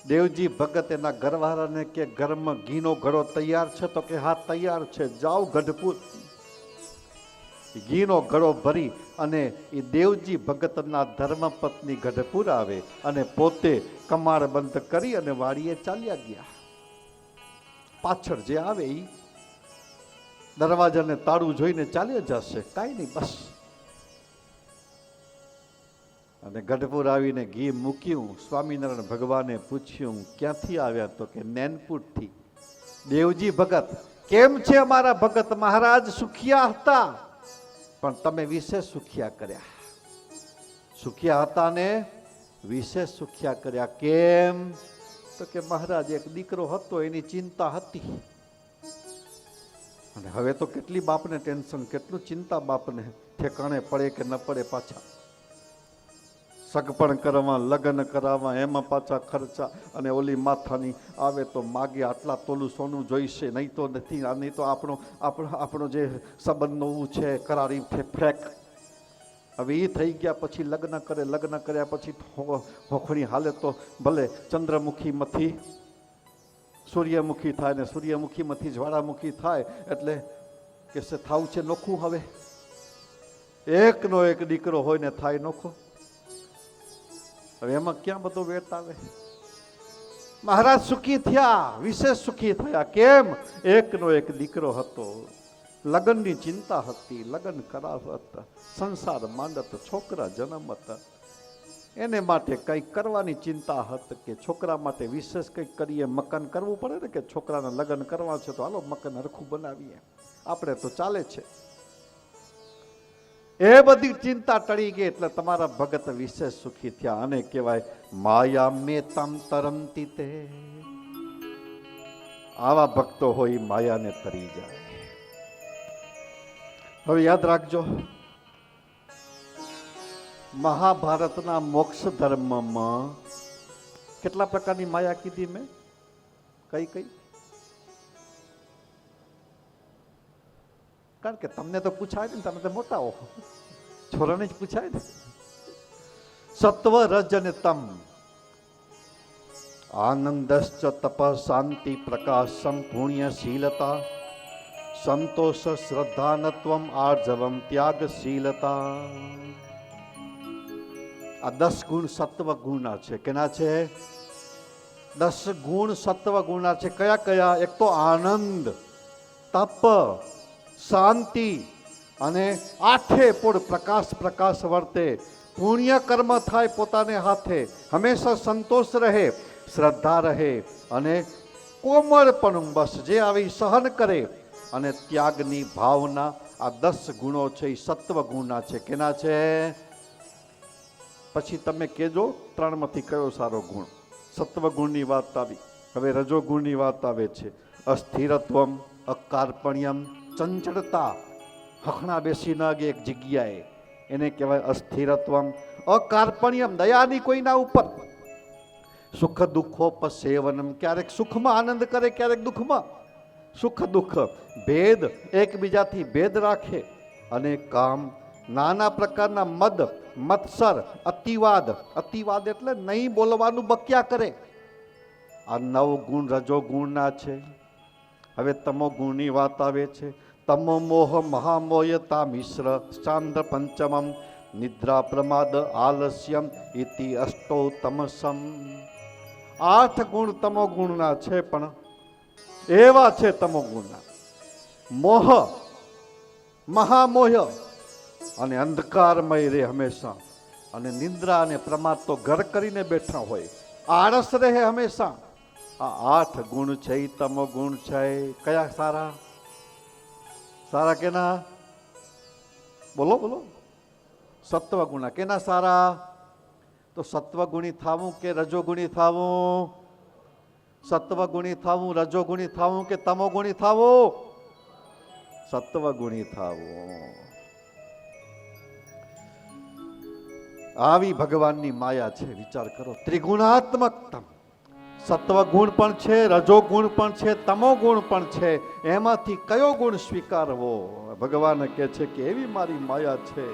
દેવજી ભગત એના ઘરવાળાને કે ઘરમાં ઘીનો ઘડો તૈયાર છે? તો કે હા તૈયાર છે, જાઓ ગઢપુર. ઘીનો ઘડો ભરી અને એ દેવજી ભગતના ધર્મપત્ની ગઢપુર આવે અને પોતે કમાડ બંધ કરી અને વાડીએ ચાલ્યા ગયા. પાછળ જે આવે એ દરવાજાને તાળું જોઈને ચાલ્યા જશે, કાંઈ નહીં, બસ. અને ગઢપુર આવીને ઘી મૂક્યું. સ્વામિનારાયણ ભગવાને પૂછ્યું, ક્યાંથી આવ્યા? તો કે નૈનપુરથી. દેવજી ભગત, કેમ છે અમારા ભગત? મહારાજ સુખિયા હતા, પણ તમે વિશેષ સુખિયા કર્યા. સુખિયા હતા ને વિશેષ સુખિયા કર્યા. કેમ? તો કે મહારાજ એક દીકરો હતો, એની ચિંતા હતી. અને હવે તો કેટલી બાપને ટેન્શન, કેટલું ચિંતા બાપને. ઠેકાણે પડે કે ન પડે, પાછા સગપણ કરવા, લગ્ન કરાવવા, એમાં પાછા ખર્ચા. અને ઓલી માથાની આવે તો માગે આટલા તોલું સોનું જોઈશે, નહીં તો નથી. આ નહીં તો આપણો જે સંબંધનો છે કરારી ફેક. હવે એ થઈ ગયા પછી લગ્ન કરે. લગ્ન કર્યા પછી હોખણી હાલે તો ભલે ચંદ્રમુખીમાંથી સૂર્યમુખી થાય ને સૂર્યમુખીમાંથી જ્વાળામુખી થાય. એટલે કે થાવું છે નોખું. હવે એકનો એક દીકરો હોય ને થાય નોખો. હવે એમાં ક્યાં બધો વેત આવે? મહારાજ સુખી થયા, વિશેષ સુખી થયા. કેમ? એકનો એક દીકરો હતો, લગ્નની ચિંતા હતી, લગ્ન કરાવત, સંસાર માંડત, છોકરા જન્મત. એને માટે કંઈક કરવાની ચિંતા હતી કે છોકરા માટે વિશેષ કંઈક કરીએ. મકાન કરવું પડે ને, કે છોકરાના લગ્ન કરવા છે તો હાલો મકાન હરખું બનાવીએ, આપણે તો ચાલે છે. એ બધી ચિંતા ટળી ગઈ એટલે તમારા ભગત વિશેષ સુખી થયા. અને કહેવાય માયા મે તમ તરંતી તે. આવા ભક્તો હોય માયાને તરી જાય. હવે યાદ રાખજો, મહાભારતના મોક્ષ ધર્મમાં કેટલા પ્રકારની માયા કીધી મેં? કઈ કઈ? કારણ કે તમને તો પૂછાય ને, તમે તો મોટા હો, છોરાને જ પૂછાય ને. સત્વ રજ અને તમ, આનંદશ્ચ તપ શાંતિ પ્રકાશમ પુણ્યશીલતા સંતોષ શ્રદ્ધાનત્વમ આર્જવમ ત્યાગશીલતા. આ 10 ગુણ સત્વ ગુણના છે. કેના છે? 10 ગુણ સત્વ ગુણના છે. કયા કયા? એક તો આનંદ, તપ, શાંતિ અને આઠે પોળ પ્રકાશ વર્તે. પુણ્ય કર્મ થાય પોતાને હાથે, હંમેશા સંતોષ રહે, શ્રદ્ધા રહે અને કોમળપણું, બસ જે આવી સહન કરે. અને ત્યાગની ભાવના. આ 10 ગુણો છે એ સત્વ ગુણના છે. કેના છે? પછી તમે કહેજો 3માંથી કયો સારો ગુણ? સત્વ ગુણની વાત આવી. હવે રજો ગુણની વાત આવે છે. અસ્થિરત્વમ, અકાર્પણ્યમ, ચંચળતા, હખણા બેસી ન ગે એક જગ્યાએ, એને કહેવાય અસ્થિરત્વમ. અકાર્પણ્યમ, દયાની કોઈના ઉપર. સુખ દુઃખોપસેવનમ, ક્યારેક સુખમાં આનંદ કરે, ક્યારેક દુઃખમાં. સુખ દુઃખ ભેદ, એકબીજાથી ભેદ રાખે. અને કામ, નાના પ્રકારના મદ, મત્સર, અતિવાદ. અતિવાદ એટલે નહીં બોલવાનું બક્યા કરે. આ 9 ગુણ રજો ગુણના છે. હવે તમો ગુણની વાત આવે છે. તમો મોહ મહામોયતા મિશ્ર ચાંદ્ર પંચમમ નિદ્રા પ્રમાદ આલસ્યમ ઇતિ અષ્ટો તમસમ. 8 ગુણ તમો ગુણના છે, પણ એવા છે તમો ગુણના. મોહ, મહામોહ અને અંધકારમય રહે હંમેશા. અને નિંદ્રા અને પ્રમાદ તો ઘર કરીને બેઠા હોય, આળસ રહે હંમેશા. આ 8 ગુણ છે એ તમો ગુણ છે. કયા સારા? સારા કેના? બોલો બોલો. સત્વ ગુણા. કેના સારા? તો સત્વગુણી થાવું કે રજોગુણી થાવું? સત્વગુણી થાવું, રજોગુણી થાવું કે તમોગુણી થાવું? સત્વગુણી થાવું. આવી ભગવાનની માયા છે. વિચાર કરો, ત્રિગુણાત્મકતા. સત્વગુણ પણ છે, રજોગુણ પણ છે, તમોગુણ પણ છે. એમાંથી કયો ગુણ સ્વીકારવો? ભગવાન કહે છે કે એવી મારી માયા છે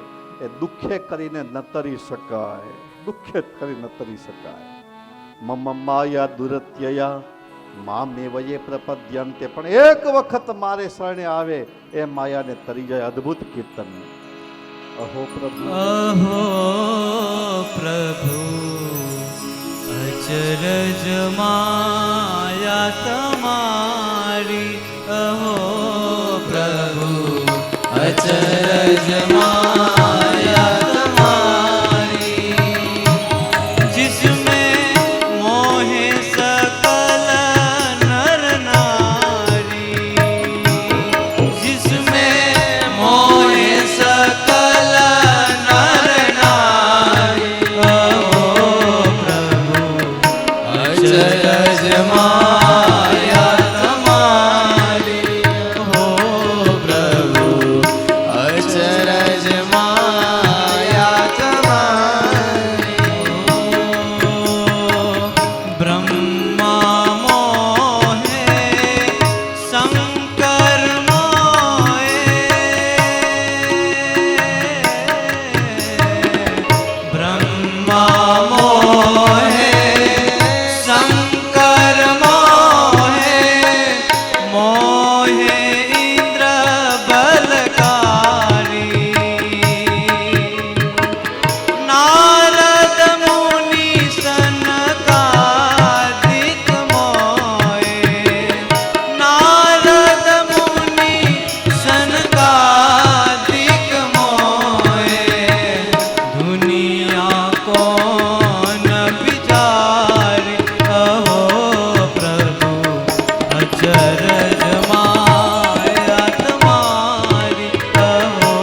એ દુઃખે કરીને ન તરી શકાય. દુઃખે કરી ન તરી શકાય. મમ માયા દુરત્યયા માં મેવયે પ્રપદ્યંતે, પણ એક વખત મારે શરણે આવે એ માયાને તરી જાય. અદ્ભુત કીર્તન. અહો પ્રભુ અહો પ્રભુ અચરજ માયા તમારી, અહો પ્રભુ અચરજ માયા તમારી, जिसमें मोहे सकल नर नारी, जिसमें मोहे सकल नर नारी, अहो प्रभु अचरज माया तुम्हारी, हो प्रभु अचरज माया तुम्हारी, ब्रह्मा मोहे शंकर मोहे, ब्रह्मा मोहे शंकर मोहे, मोहे इंद्र बलकारी, नारद मुनि सनकादिक मोहे, नारद मुनि सनकादिक मोहे, दुनिया कौन विचारी, अहो प्रभु अचरज माया तुम्हारी, अहो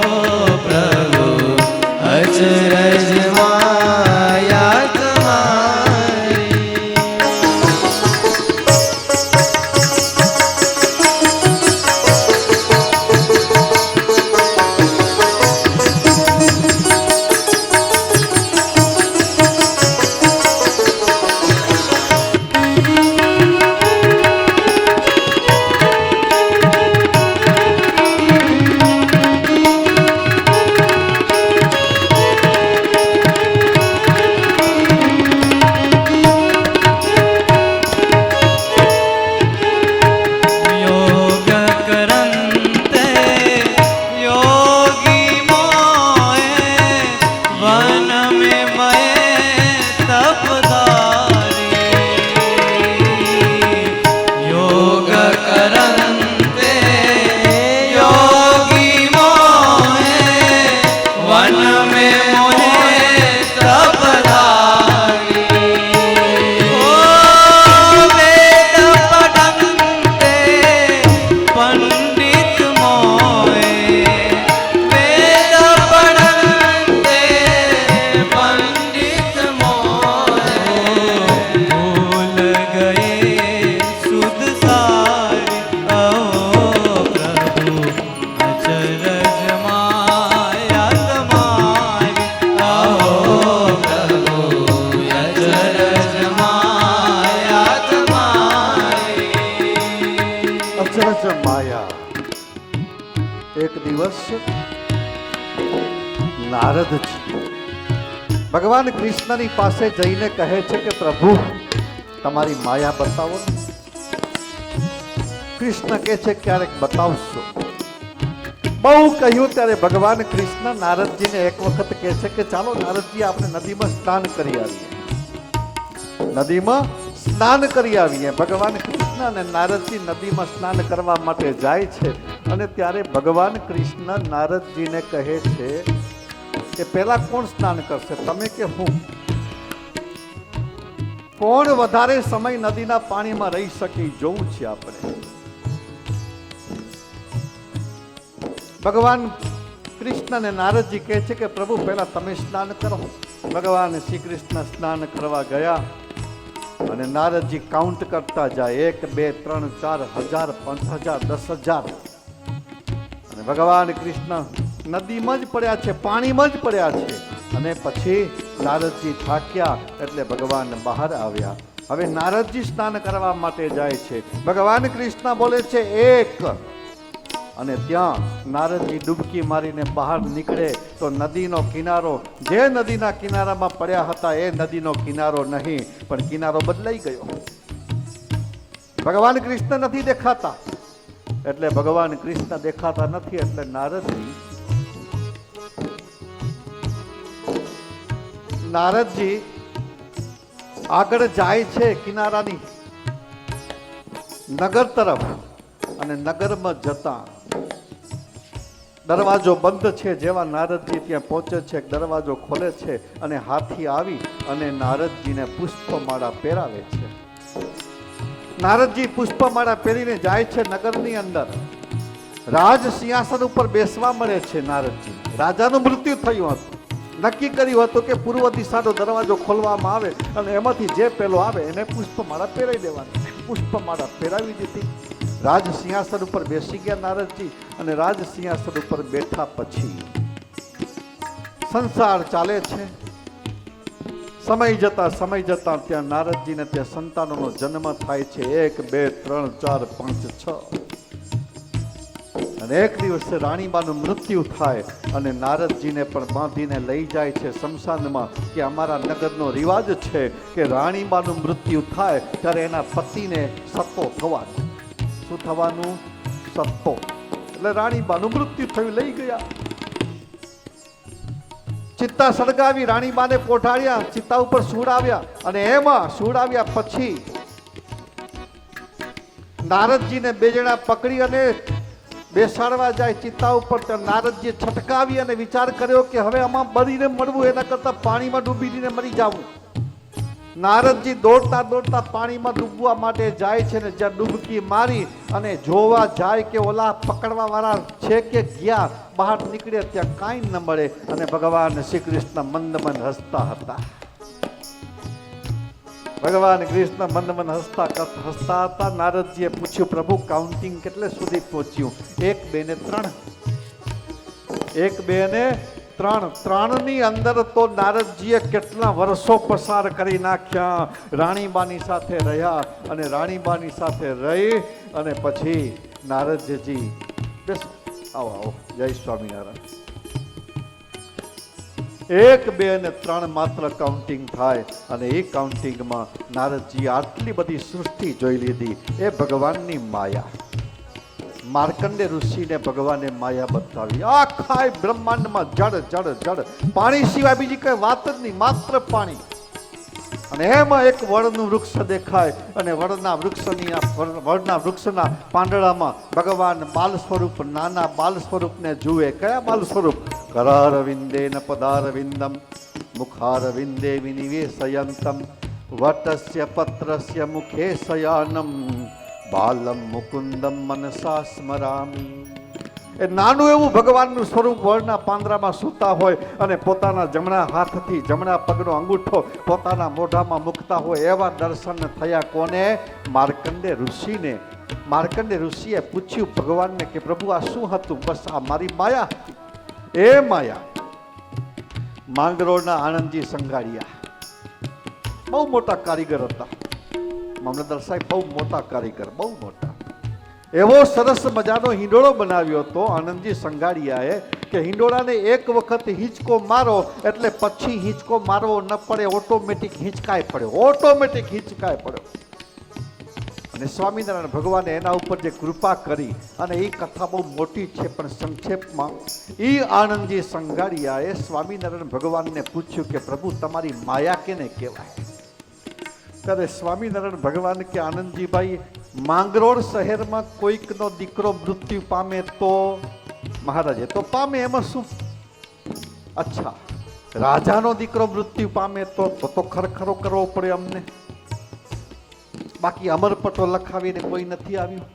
प्रभु अचरज माया तुम्हारी. योग करन्ते योगी मोहे, वन में मये तपदारी, योग करन्ते योगी मोहे, वन में मोहे तपदारी, ओ वेद पठन्ते पंडित मोहे, वेद पठन्ते पंडित मोहे, भूल गए सुध सारी, अहो प्रभु अचरज माया तुम्हारी, अहो प्रभु अचरज माया तुम्हारी. અચરજ માયા. એક દિવસ નારદજી ભગવાન કૃષ્ણની પાસે જઈને કહે છે કે પ્રભુ તમારી માયા બતાવો ને. કૃષ્ણ કહે છે ક્યારેક બતાવશો. બહુ કહ્યું ત્યારે ભગવાન કૃષ્ણ નારદજીને એક વખત કહે છે કે ચાલો નારદજી આપણે નદીમાં સ્નાન કરી આવીએ. નદીમાં સ્નાન કરી આવીએ. ભગવાન કૃષ્ણ અને નારદજી નદીમાં સ્નાન કરવા માટે જાય છે અને ત્યારે ભગવાન કૃષ્ણ નારદજીને કહે છે કે પહેલા કોણ સ્નાન કરશે, તમે કે હું? કોણ વધારે સમય નદીના પાણીમાં રહી શકે ઈ જોવું છે આપણે. ભગવાન કૃષ્ણ અને નારદજી કહે છે કે પ્રભુ પહેલા તમે સ્નાન કરો. ભગવાન શ્રી કૃષ્ણ સ્નાન કરવા ગયા અને નારદજી કાઉન્ટ કરતા જાય 1 2 3 4 1000 5000 10000 અને ભગવાન કૃષ્ણ નદીમાં જ પડ્યા છે, પાણીમાં જ પડ્યા છે. અને પછી નારદજી થાક્યા એટલે ભગવાન બહાર આવ્યા. હવે નારદજી સ્નાન કરવા માટે જાય છે. ભગવાન કૃષ્ણ બોલે છે 1 અને ત્યાં નારદજી ડૂબકી મારીને બહાર નીકળે તો નદીનો કિનારો જે નદીના કિનારામાં પડ્યા હતા એ નદીનો કિનારો નહીં, પણ કિનારો બદલાઈ ગયો. ભગવાન કૃષ્ણ નથી દેખાતા, એટલે ભગવાન કૃષ્ણ દેખાતા નથી એટલે નારદજી આગળ જાય છે કિનારાની નગર તરફ, અને નગરમાં જતા દરવાજો બંધ છે. જેવા નારદજી ત્યાં પહોંચે છે, દરવાજો ખોલે છે અને હાથી આવી અને નારદજીને પુષ્પમાળા પહેરાવે છે. નારદજી પુષ્પમાળા પહેરીને જાય છે નગરની અંદર. રાજ સિંહાસન ઉપર બેસવા મળે છે નારદજી. રાજાનું મૃત્યુ થયું હતું. નક્કી કર્યું હતું કે પૂર્વ દિશાનો દરવાજો ખોલવામાં આવે અને એમાંથી જે પેલો આવે એને પુષ્પમાળા પહેરાવી દેવાની. પુષ્પમાળા પહેરાવી દીધી. રાજ સિંહાસન ઉપર બેસી ગયા નારદજી, અને રાજ સિંહાસન ઉપર બેઠા પછી સંસાર ચાલે છે. સમય જતા ત્યાં નારદજીને ત્યાં સંતાનોનો જન્મ થાય છે. 1 2 3 4 5 6. અને એક દિવસે રાણીબાનું મૃત્યુ થાય અને નારદજીને પણ બાંધીને લઈ જાય છે શમશાનમાં. કે અમારા નગરનો રિવાજ છે કે રાણીબાનું મૃત્યુ થાય ત્યારે એના પતિને સત્તો થવાનો. શું થવાનું? સત્તો. એટલે રાણીબાનું મૃત્યુ થયું, લઈ ગયા. ચિત્તા સળગાવી રાણીબાને પોઢાડ્યા, ચિત્તા ઉપર સુડાવ્યા, અને એમાં સુડાવ્યા પછી નારદજીને બે જણા પકડી અને બેસાડવા જાય ચિત્તા ઉપર. નારદજીએ છટકાવી અને વિચાર કર્યો કે હવે આમાં બળીને મળવું એના કરતા પાણીમાં ડૂબીને મરી જવું. નારદજી દોડતા પાણીમાં ડૂબવા માટે જાય છે, ને જ્યાં ડૂબકી મારી અને જોવા જાય કે ઓલા પકડવા વાળા છે કે ગયા, બહાર નીકળે ત્યાં કાંઈ ન મળે. અને ભગવાન શ્રી કૃષ્ણ મંદ હસતા હતા. ભગવાન કૃષ્ણ મંદ હસતા હતા. નારદજીએ પૂછ્યું, પ્રભુ કાઉન્ટિંગ કેટલે સુધી પહોંચ્યું? 1 2 ને 3. 1 2 ને 3. 3 ની અંદર તો નારદજીએ કેટલા વર્ષો પસાર કરી નાખ્યા. રાણીબાની સાથે રહ્યા, અને રાણીબાની સાથે રહી અને પછી નારદજી બેસ, આવો જય સ્વામિનારાયણ. 1 2 અને 3 માત્ર કાઉન્ટિંગ થાય, અને એ કાઉન્ટિંગમાં નારદજી આટલી બધી સૃષ્ટિ જોઈ લીધી. એ ભગવાનની માયા. માર્કંડે ઋષિને ભગવાને માયા બતાવી. આખા બ્રહ્માંડમાં જડ. પાણી સિવાય બીજી કઈ વાત જ નહીં, માત્ર પાણી. અને એમાં એક વડનું વૃક્ષ દેખાય, અને વડના વૃક્ષના પાંદડામાં ભગવાન બાલ સ્વરૂપ, નાના બાલ સ્વરૂપને જુએ. કયા બાલ સ્વરૂપ? કરારવિંદેન પદારવિંદમ મુખારવિંદે વિનિવેશયંતમ વટસ્ય પત્રસ્ય મુખે શયાનમ બાલમ મુકુંદમ મનસા સ્મરામી. એ નાનું એવું ભગવાનનું સ્વરૂપ વડના પાંદડામાં સૂતા હોય અને પોતાના જમણા હાથથી જમણા પગનો અંગૂઠો પોતાના મોઢામાં મૂકતા હોય એવા દર્શન થયા. કોને? માર્કંડે ઋષિને. માર્કંડે ઋષિએ પૂછ્યું ભગવાનને કે પ્રભુ આ શું હતું? બસ આ મારી માયા હતી. એ માયા માંગરોળના આનંદજી સંઘાડિયા બહુ મોટા કારીગર હતા. મામલતદાર સાહેબ બહુ મોટા કારીગર, બહુ મોટા. એવો સરસ મજાનો હિંડોળો બનાવ્યો હતો આનંદજી સંઘાડિયાએ કે હિંડોળાને એક વખત હિંચકો મારો એટલે પછી હિંચકો મારવો ન પડે, ઓટોમેટિક હિંચકાય પડ્યો. અને સ્વામિનારાયણ ભગવાને એના ઉપર જે કૃપા કરી, અને એ કથા બહુ મોટી છે પણ સંક્ષેપમાં, એ આનંદજી સંઘાડિયાએ સ્વામિનારાયણ ભગવાનને પૂછ્યું કે પ્રભુ તમારી માયા કેને કહેવાય? ત્યારે સ્વામિનારાયણ ભગવાન કે આનંદજીભાઈ, માંગરોળ શહેરમાં કોઈકનો દીકરો મૃત્યુ પામે તો મહારાજે તો પામે, એમાં શું? અચ્છા, રાજાનો દીકરો મૃત્યુ પામે તો ખરખરો કરવો પડે અમને, બાકી અમરપટો લખાવીને કોઈ નથી આવ્યું.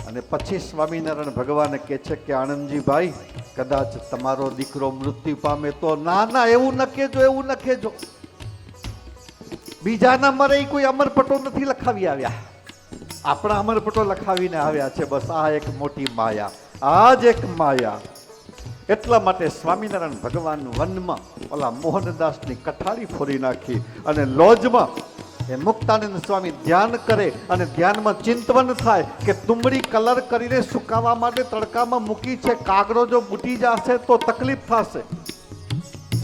અને પછી સ્વામિનારાયણ ભગવાન કહે છે કે આનંદજીભાઈ, કદાચ તમારો દીકરો મૃત્યુ પામે તો ના એવું ન કહેજો. બીજાના મરે કોઈ અમરપટો નથી લખાવી આવ્યા, આપણા અમરપટો લખાવીને આવ્યા છે. બસ આ એક મોટી માયા, આ જ એક માયા. એટલા માટે સ્વામિનારાયણ ભગવાન વનમાં ઓલા મોહનદાસની કઠારી ફોડી નાખી, અને લોજમાં એ મુક્તાનંદ સ્વામી ધ્યાન કરે, અને ધ્યાનમાં ચિંતવન થાય કે તુંબડી કલર કરીને સુકાવા માટે તડકામાં મૂકી છે, કાગડો જો બૂટી જશે તો તકલીફ થશે.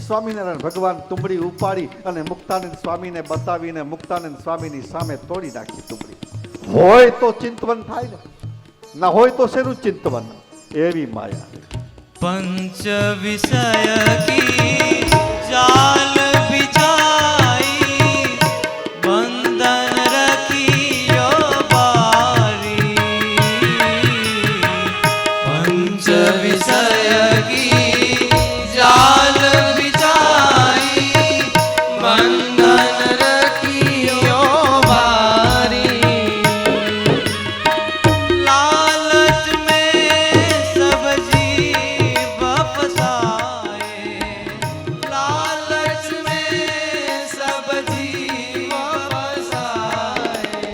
સ્વામિનારાયણ ભગવાન તુંબડી ઉપાડી અને મુક્તાનંદ સ્વામીને બતાવીને મુક્તાનંદ સ્વામીની સામે તોડી નાખી તુંબડી. હોય તો ચિંતવન થાય ને, ના હોય તો શેનું ચિંતવન? એવી માયા. पंच विषय की जाल बिछाई, बंधन रखियो बारी। पंच विषय की जाल बिछाई, बंधन रखियो बारी। लालच में सब जीव फसाए, लालच में सब जीव फसाए।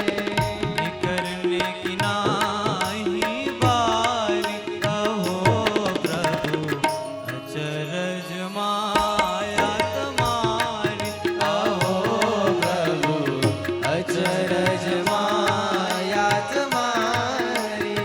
करने की नाही बारी, अहो प्रभु अचरज माया तुम्हारी। अहो प्रभु अचरज माया तुम्हारी।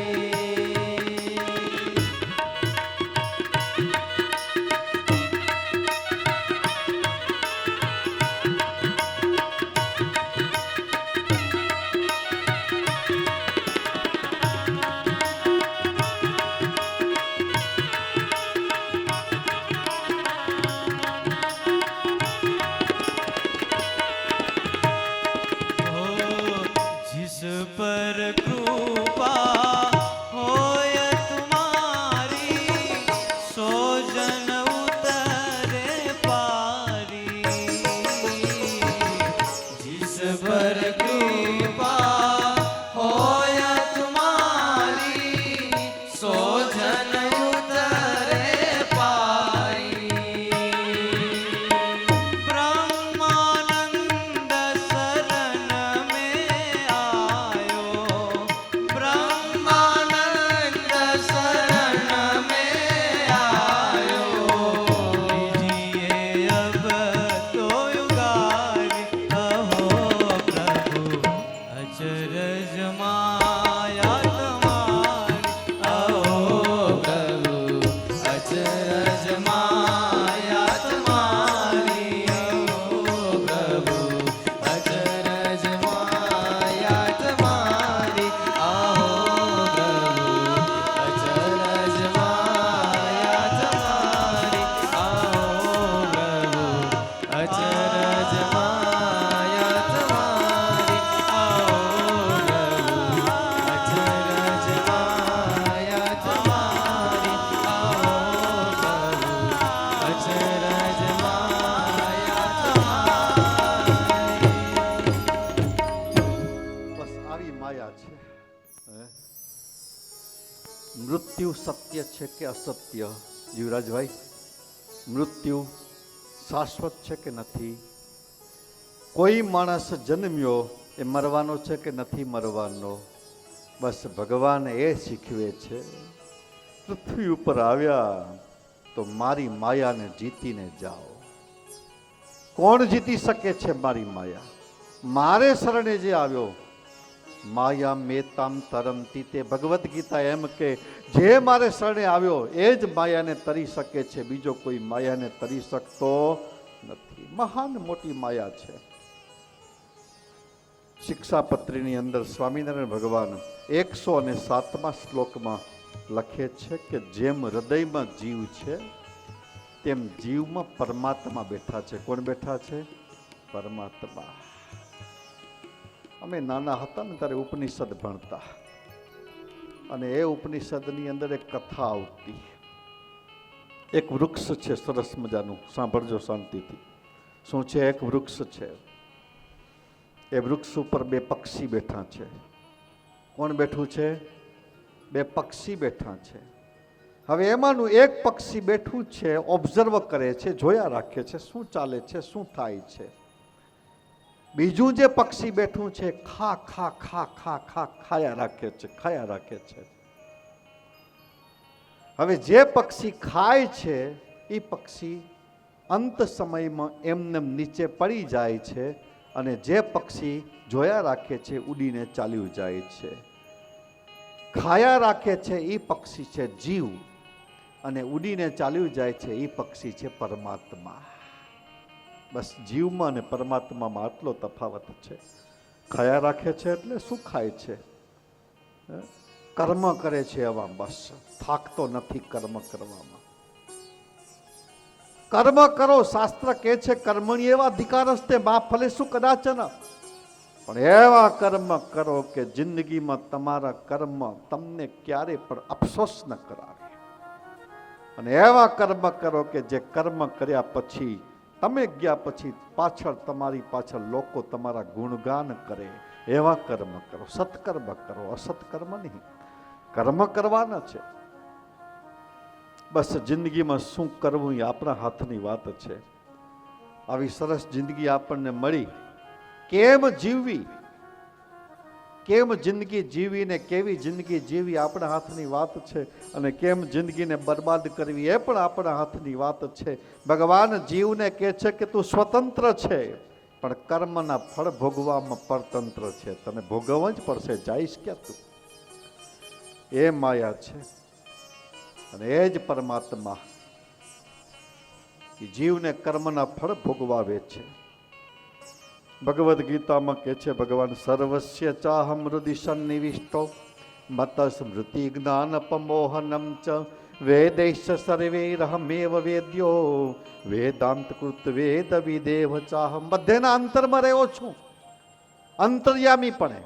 जिस पर कृपा होय तुम्हारी, सो जन उतरे पारी। जिस पर कृपा होय तुम्हारी, सो जन उतरे पारी। ब्रह्मानंद शरण में आयो, ब्रह्मानंद शरण में आयो। लीजिए अब तो युगारी, अहो प्रभु अचरज माया तुम्हारी। अहो प्रभु अचरज माया तुम्हारी। अहो प्रभु अचरज माया तुम्हारी। अहो प्रभु अचरज माया तुम्हारी। अहो प्रभु अचरज माया तुम्हारी। अहो प्रभु अचरज माया तुम्हारी। अहो प्रभु अचरज माया तुम्हारी। બસ આવી માયા છે. હે? મૃત્યુ સત્ય છે કે અસત્ય? જીવરાજભાઈ, મૃત્યુ શાશ્વત છે કે નથી? કોઈ માણસ જન્મ્યો એ મરવાનો છે કે નથી મરવાનો? બસ ભગવાન એ શીખવે છે. પૃથ્વી ઉપર આવ્યા તો મારી માયાને જીતીને જાઓ. કોણ જીતી શકે છે મારી માયા? મારે શરણે જે આવ્યો, માયા મેતામ તરમતી, તે ભગવદ્ ગીતા એમ કે જે મારે શરણે આવ્યો એ જ માયાને તરી શકે છે, બીજો કોઈ માયાને તરી શકતો નથી. મહાન મોટી માયા છે. શિક્ષાપત્રીની અંદર સ્વામિનારાયણ ભગવાન 107મા શ્લોકમાં લખે છે કે જેમ હૃદયમાં જીવ છે તેમ જીવમાં પરમાત્મા બેઠા છે. કોણ બેઠા છે? પરમાત્મા. અમે નાના હતા ને ત્યારે ઉપનિષદ ભણતા, અને એ ઉપનિષદની અંદર એક કથા આવતી. એક વૃક્ષ છે સરસ મજાનું, સાંભળજો શાંતિથી. શું છે? એક વૃક્ષ છે. એ વૃક્ષ ઉપર બે પક્ષી બેઠા છે. કોણ બેઠું છે? બે પક્ષી બેઠા છે. હવે એમાંનું એક પક્ષી બેઠું છે, ઓબ્ઝર્વ કરે છે, જોયા રાખે છે શું ચાલે છે, શું થાય છે. બીજું જે પક્ષી બેઠું છે ખા ખા ખા ખા ખા ખાયા રાખે છે, ખાયા રાખે છે. હવે જે પક્ષી ખાય છે એ પક્ષી અંત સમયમાં એમને નીચે પડી જાય છે, અને જે પક્ષી જોયા રાખે છે ઉડીને ચાલ્યું જાય છે. ખાયા રાખે છે એ પક્ષી છે જીવ, અને ઉડીને ચાલ્યું જાય છે એ પક્ષી છે પરમાત્મા. બસ જીવમાં અને પરમાત્મામાં આટલો તફાવત છે. ખાયા રાખે છે એટલે શું ખાય છે? કર્મ કરે છે એવા, બસ થાકતો નથી કર્મ કરવામાં. કર્મ કરો, શાસ્ત્ર કહે છે કર્મણી એવા અધિકારસ્તે મા ફલેષુ કદાચન. પણ એવા કર્મ કરો કે જિંદગીમાં તમારા કર્મ તમને ક્યારે પણ અફસોસ ન કરાવે. અને એવા કર્મ કરો કે જે કર્મ કર્યા પછી, તમે ગયા પછી પાછળ તમારી પાછળ લોકો તમારા ગુણગાન કરે. એવા કર્મ કરો, સત્કર્મ કરો, અસત્કર્મ નહીં. કર્મ કરવાના છે. બસ જિંદગીમાં શું કરવું એ આપણા હાથની વાત છે. આવી સરસ જિંદગી આપણને મળી, કેમ જીવવી, કેમ જિંદગી જીવી ને કેવી જિંદગી જીવી આપણા હાથની વાત છે. અને કેમ જિંદગીને બરબાદ કરવી એ પણ આપણા હાથની વાત છે. ભગવાન જીવને કહે છે કે તું સ્વતંત્ર છે, પણ કર્મના ફળ ભોગવામાં પરતંત્ર છે. તને ભોગવવા જ પડશે, જઈશ ક્યાં તું? એ માયા છે. અને એ જ પરમાત્મા જીવને કર્મના ફળ ભોગવાવે છે. ભગવદ્ ગીતામાં કહે છે ભગવાન, સર્વસ્ય ચાહમ હૃદિ સન્નિવિષ્ટો મત સ્મૃતિ જ્ઞાનપમોહનમ ચ વેદૈશ્ચ સર્વૈરહમેવ વેદ્યો વેદાંત કૃત વેદ વિદેવ ચાહમ. બધેના અંતરમાં રહ્યો છું, અંતર્યામી પણ.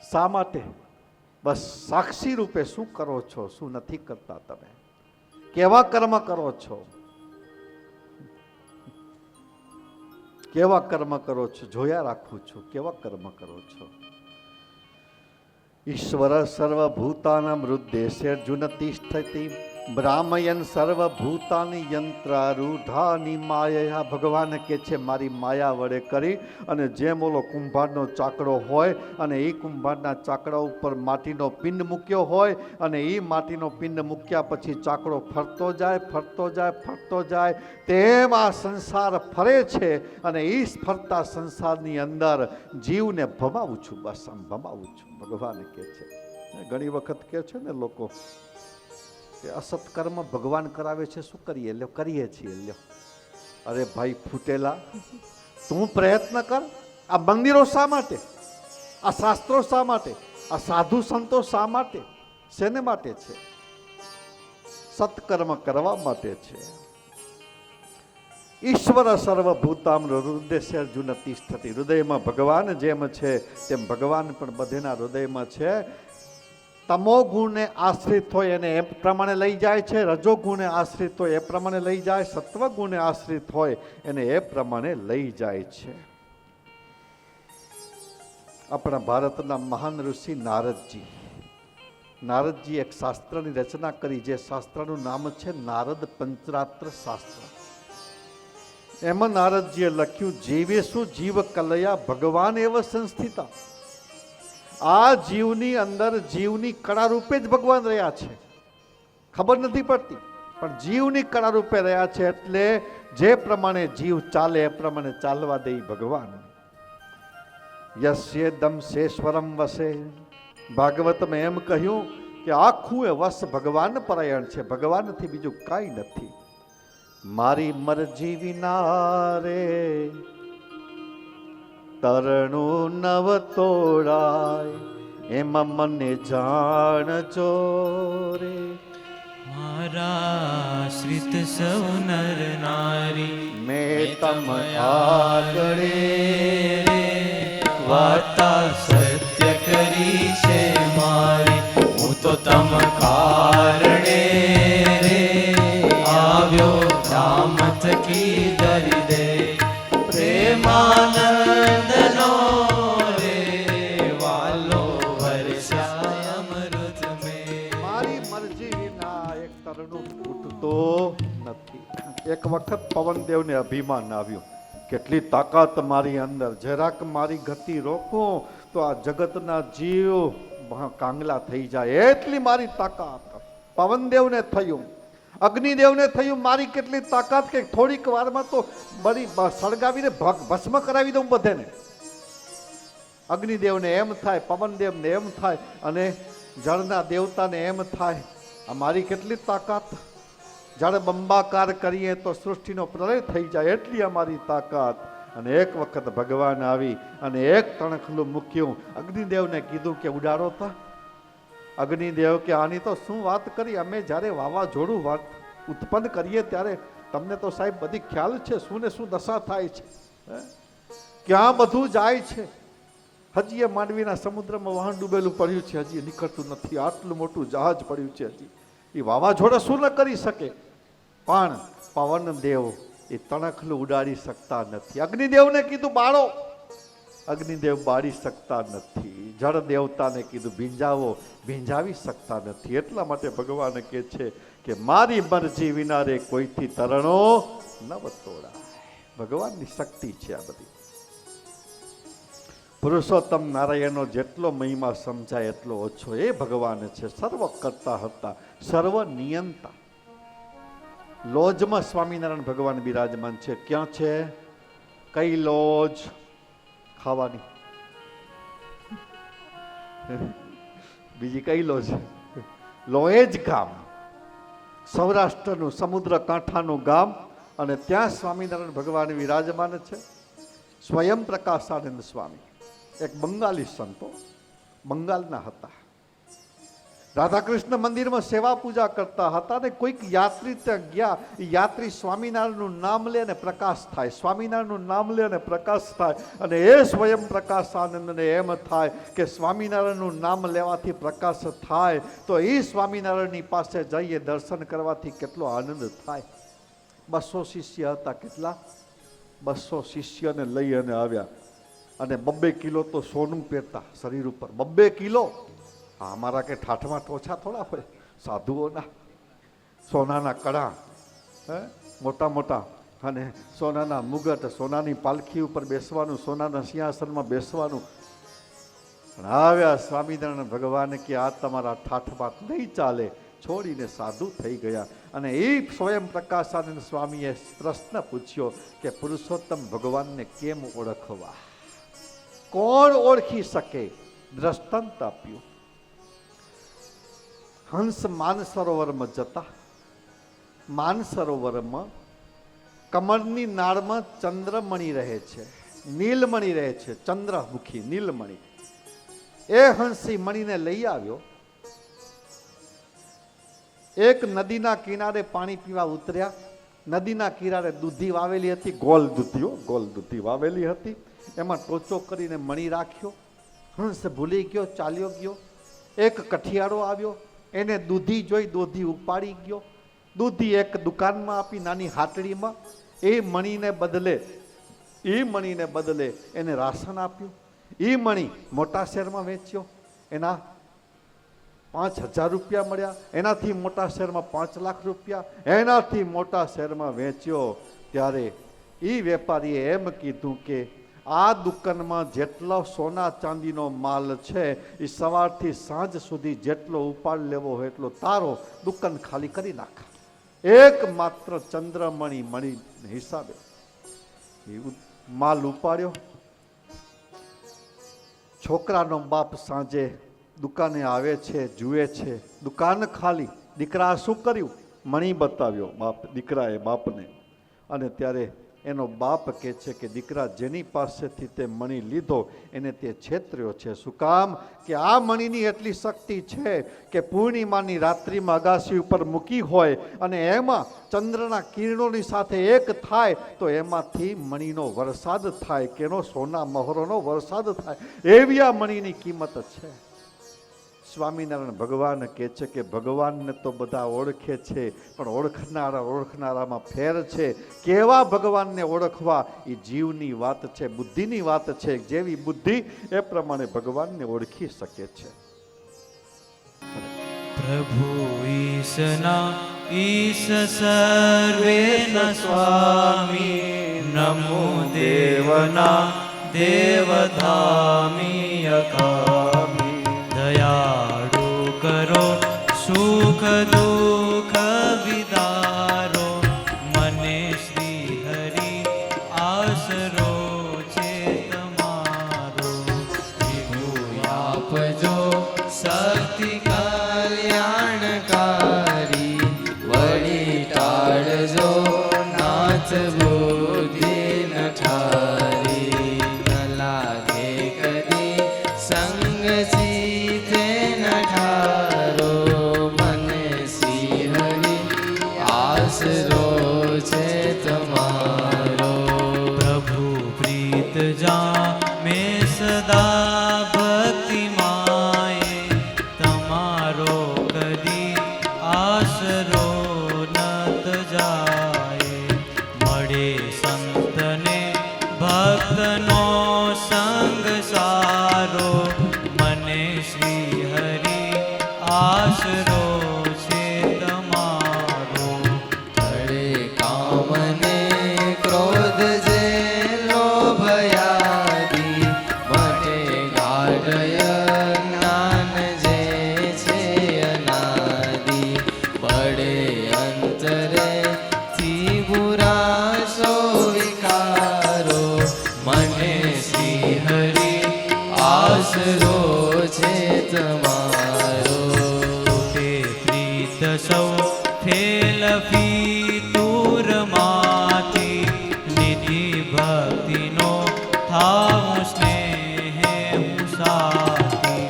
શા માટે? બસ સાક્ષી રૂપે શું કરો છો, શું નથી કરતા, તમે કેવા કર્મ કરો છો, કેવા કર્મ કરો છો, જોયા રાખું છું કેવા કર્મ કરો છો. ઈશ્વર સર્વભૂતાનાં હૃદ્દેશેર્જુન તિષ્ઠતિ બ્રાહ્મયન સર્વભૂતાની યંત્રારૂઢાની માયા. ભગવાન કહે છે મારી માયા વડે કરી અને જેમ ઓલો કુંભારનો ચાકડો હોય અને એ કુંભારના ચાકડા ઉપર માટીનો પિંડ મૂક્યો હોય અને એ માટીનો પિંડ મૂક્યા પછી ચાકડો ફરતો જાય ફરતો જાય ફરતો જાય, તેમ આ સંસાર ફરે છે. અને એ ફરતા સંસારની અંદર જીવને ભમાવું છું, બસ આમ ભમાવું છું. ભગવાન કહે છે, ઘણી વખત કહે છે ને લોકો કે અસત્કર્મ ભગવાન કરાવે છે, શું કરીએ? લ્યો કરીએ છીએ. લ્યો, અરે ભાઈ ફૂટેલા, તું પ્રયત્ન કર. આ મંદિરો શા માટે? આ શાસ્ત્રો શા માટે? આ સાધુ સંતો શા માટે? શેને માટે છે? સત્કર્મ કરવા માટે છે. ઈશ્વર સર્વભૂતામ હૃદય તિષ્ઠતિ. હૃદયમાં ભગવાન જેમ છે તેમ ભગવાન પણ બધેના હૃદયમાં છે. તમો ગુણને આશ્રિત હોય એને એ પ્રમાણે લઈ જાય છે, રજો ગુણને આશ્રિત હોય એ પ્રમાણે લઈ જાય, સત્વ ગુણને આશ્રિત હોય એને એ પ્રમાણે લઈ જાય છે. આપણા ભારતના મહાન ઋષિ નારદજી એક શાસ્ત્રની રચના કરી, જે શાસ્ત્રનું નામ છે નારદ પંચરાત્ર શાસ્ત્ર. એમાં નારદજીએ લખ્યું, જીવેશુ જીવ કલયા ભગવાન એવ સંસ્થિતા. આ જીવની અંદર જીવની કળા રૂપે જ ભગવાન રહ્યા છે. ખબર નથી પડતી, પણ જીવની કળા રૂપે રહ્યા છે. એટલે જે પ્રમાણે જીવ ચાલે એ પ્રમાણે ચાલવા દે ભગવાન. યસ્યેદમ શેશ્વરમ વસે. ભાગવતમાં એમ કહ્યું કે આખું એ વસ ભગવાન પરાયણ છે, ભગવાનથી બીજું કાંઈ નથી. મારી મરજી વિના રે તરણું નવ તોડાય, એમાં મને જાણજો રે. મારા શ્રિત સૌ નર નારી મેં તમ આગળે વાર્તા સત્ય કરી છે મારી. હું તો તમ કારણે રે આવ્યો રામ થકી ધરી દે. પ્રેમાનંદનો રે વાલો વરસાય અમૃત મેં. મારી મરજી વિના એક તરણું ફૂટતો નથી. એક વખત પવનદેવને અભિમાન આવ્યું, કેટલી તાકાત મારી અંદર, જરાક મારી ગતિ રોકો તો આ જગતના જીવ કાંગલા થઈ જાય, એટલી મારી તાકાત. પવનદેવને થયું, અગ્નિદેવને થયું મારી કેટલી તાકાત કે થોડીક વારમાં તો બળી સળગાવીને ભસ્મ કરાવી દઉં બધાને. અગ્નિદેવને એમ થાય, પવનદેવને એમ થાય અને જળના દેવતાને એમ થાય આ મારી કેટલી તાકાત. જળ બંબાકાર કરીએ તો સૃષ્ટિનો પ્રલય થઈ જાય, એટલી અમારી તાકાત. અને એક વખત ભગવાન આવી અને એક તણખલું મૂક્યું. અગ્નિદેવને કીધું કે ઉડાડો તા. અગ્નિદેવ કે આની તો શું વાત કરી, અમે જ્યારે વાવાઝોડું વાત ઉત્પન્ન કરીએ ત્યારે તમને તો સાહેબ બધી ખ્યાલ છે શું ને શું દશા થાય છે, ક્યાં બધું જાય છે. હજી એ માંડવીના સમુદ્રમાં વાહન ડૂબેલું પડ્યું છે, હજી નીકળતું નથી. આટલું મોટું જહાજ પડ્યું છે, હજી એ વાવાઝોડા શું ન કરી શકે. પણ પવનદેવ એ તણખલું ઉડાડી શકતા નથી. અગ્નિદેવને કીધું બાળો, અગ્નિદેવ બાળી શકતા નથી. જળ દેવતાને કીધું ભીંજાવો, ભીંજાવી શકતા નથી. એટલા માટે ભગવાન કહે છે કે મારી મરજી વિના રે કોઈથી તરણો નવ તોડાય. ભગવાનની શક્તિ છે આ બધી. પુરુષોત્તમ નારાયણનો જેટલો મહિમા સમજાય એટલો ઓછો. એ ભગવાન છે, સર્વ કરતા હતા, સર્વ નિયંતા. લોજમાં સ્વામિનારાયણ ભગવાન બિરાજમાન છે. ક્યાં છે? કઈ લોજ? ખાવાની બીજી કઈ લોજ? લોએજ ગામ, સૌરાષ્ટ્રનું સમુદ્ર કાંઠાનું ગામ. અને ત્યાં સ્વામિનારાયણ ભગવાન વિરાજમાન છે. સ્વયં પ્રકાશાનંદ સ્વામી એક બંગાળી સંતો, બંગાળના હતા. રાધાકૃષ્ણ મંદિરમાં સેવા પૂજા કરતા હતા ને કોઈક યાત્રી ત્યાં ગયા. યાત્રી સ્વામિનારાયણનું નામ લે અને પ્રકાશ થાય, સ્વામિનારાયણનું નામ લે અને પ્રકાશ થાય. અને એ સ્વયં પ્રકાશાનંદને એમ થાય કે સ્વામિનારાયણનું નામ લેવાથી પ્રકાશ થાય તો એ સ્વામિનારાયણની પાસે જઈએ દર્શન કરવાથી કેટલો આનંદ થાય. 200 શિષ્ય હતા. કેટલા? 200 શિષ્યને લઈ અને આવ્યા. અને 2 કિલો તો સોનું પહેરતા શરીર ઉપર, 2 કિલો. હા, અમારા કે ઠાઠમાં ટોછા થોડા હોય સાધુઓના. સોનાના કડા, મોટા મોટા, અને સોનાના મુગટ, સોનાની પાલખી ઉપર બેસવાનું, સોનાના સિંહાસનમાં બેસવાનું. આવ્યા સ્વામિનારાયણ ભગવાન કે આ તમારા ઠાઠમાં નહીં ચાલે, છોડીને સાધુ થઈ ગયા. અને એ સ્વયં પ્રકાશાનંદ સ્વામીએ પ્રશ્ન પૂછ્યો કે પુરુષોત્તમ ભગવાનને કેમ ઓળખવા? કોણ ઓળખી શકે? દ્રષ્ટાંત આપ્યું. હંસ માનસરોવરમાં જતા, માનસરોવરમાં કમળની નાળમાં ચંદ્રમણી રહે છે, નીલમણી રહે છે, ચંદ્રમુખી નીલમણી. એ હંસી મણીને લઈ આવ્યો. એક નદીના કિનારે પાણી પીવા ઉતર્યા. નદીના કિનારે દૂધી વાવેલી હતી, ગોલ દૂધીઓ, ગોલ દૂધી વાવેલી હતી. એમાં ટોચો કરીને મણી રાખ્યો. હંસ ભૂલી ગયો, ચાલ્યો ગયો. એક કઠિયારો આવ્યો, એને દૂધી જોઈ દૂધી ઉપાડી ગયો. દૂધી એક દુકાનમાં આપી, નાની હાટડીમાં. એ મણીને બદલે એને રાશન આપ્યું. એ મણી મોટા શહેરમાં વેચ્યો, એના 5,000 રૂપિયા મળ્યા. એનાથી મોટા શહેરમાં 5 લાખ રૂપિયા, એનાથી મોટા શહેરમાં વેચ્યો. ત્યારે એ વેપારીએ એમ કીધું કે આ દુકાનમાં જેટલો સોના ચાંદીનો માલ છે એ સવારથી સાંજ સુધી જેટલો ઉપાડ લેવો હોય એટલો તારો, દુકાન ખાલી કરી નાખ. એક માત્ર ચંદ્રમણી મણી હિસાબે એ માલ ઉપાડ્યો. છોકરાનો બાપ સાંજે દુકાને આવે છે, જુએ છે દુકાન ખાલી. દીકરા શું કર્યું? મણી બતાવ્યો બાપ, દીકરાએ બાપને. અને ત્યારે એનો બાપ કહે છે કે દીકરા, જેની પાસેથી તે મણી લીધો એને તે છેતર્યો છે. શું કામ? કે આ મણીની એટલી શક્તિ છે કે પૂર્ણિમાની રાત્રિમાં અગાસી ઉપર મૂકી હોય અને એમાં ચંદ્રના કિરણોની સાથે એક થાય તો એમાંથી મણીનો વરસાદ થાય, કેનો સોના મહોરોનો વરસાદ થાય. એવી આ મણીની કિંમત છે. સ્વામિનારાયણ ભગવાન કહે છે કે ભગવાનને તો બધા ઓળખે છે, પણ ઓળખનારામાં ફેર છે. કેવા ભગવાનને ઓળખવા એ જીવની વાત છે, બુદ્ધિની વાત છે. જેવી બુદ્ધિ એ પ્રમાણે ભગવાનને ઓળખી શકે છે. પ્રભુ ઈશના ઈશ સર્વેના સ્વામી, નમો દેવના દેવધામી અકામી. દયાળુ કરો, સુખ દુઃખ વિદારો, મને શ્રી હરિ આસરો છે તમારો. વિભૂ આપજો શક્તિ કલ્યાણકારી, વળી ટાળજો નાથ બુદ્ધિ ન ઠારી. સંગ જીતે નઠારો મને શ્રી હરિ આશરો છે તમારો. પ્રભુ પ્રીત જા મેં સદા ભક્તિ માએ તમારો કદી આશરો નત જાય. મળે સંતને ભક્તનો સંગ સારો મને શ્રી હરિ આશરો છે તમારો. હરે કામને ક્રોધ જે લોભયાદી મટે ગાઢય જ્ઞાન જે છે અનાદિ. બળે અંતરે થી બુરાશો વિકારો મને શ્રી હરિ આશરો છે તમારો. તે પ્રીત સૌ ફેલ ફીતુરમાંથી નિધિ ભક્તિનો થાઉં સ્નેહે હું સાથી.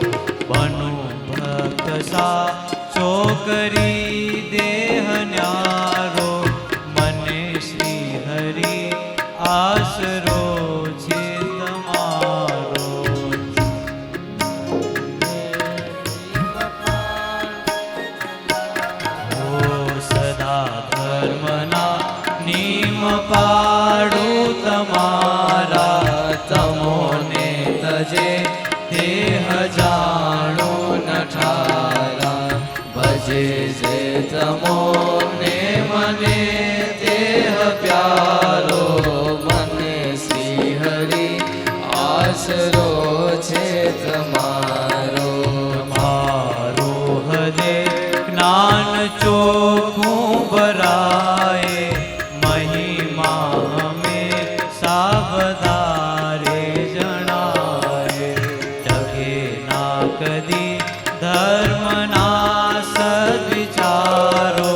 બનું ભક્ત સાચો કરી દેહ ન્યારો મને શ્રી હરિ આશરો છે તમારો. ઓ સદા ધર્મના નિયમ પાડું તમારા. તમોને તજે દેહ જાણો નઠારા ભજે જે તમોને મને દેહ પ્યારો મને શ્રી હરિ આશરો છે તમારો. તમારો હદે જ્ઞાન ચોખ્ખું ભરાય મહિમા અમે સાવધારે જણાય. ટકે ના કદી ધર્મના સદવિચારો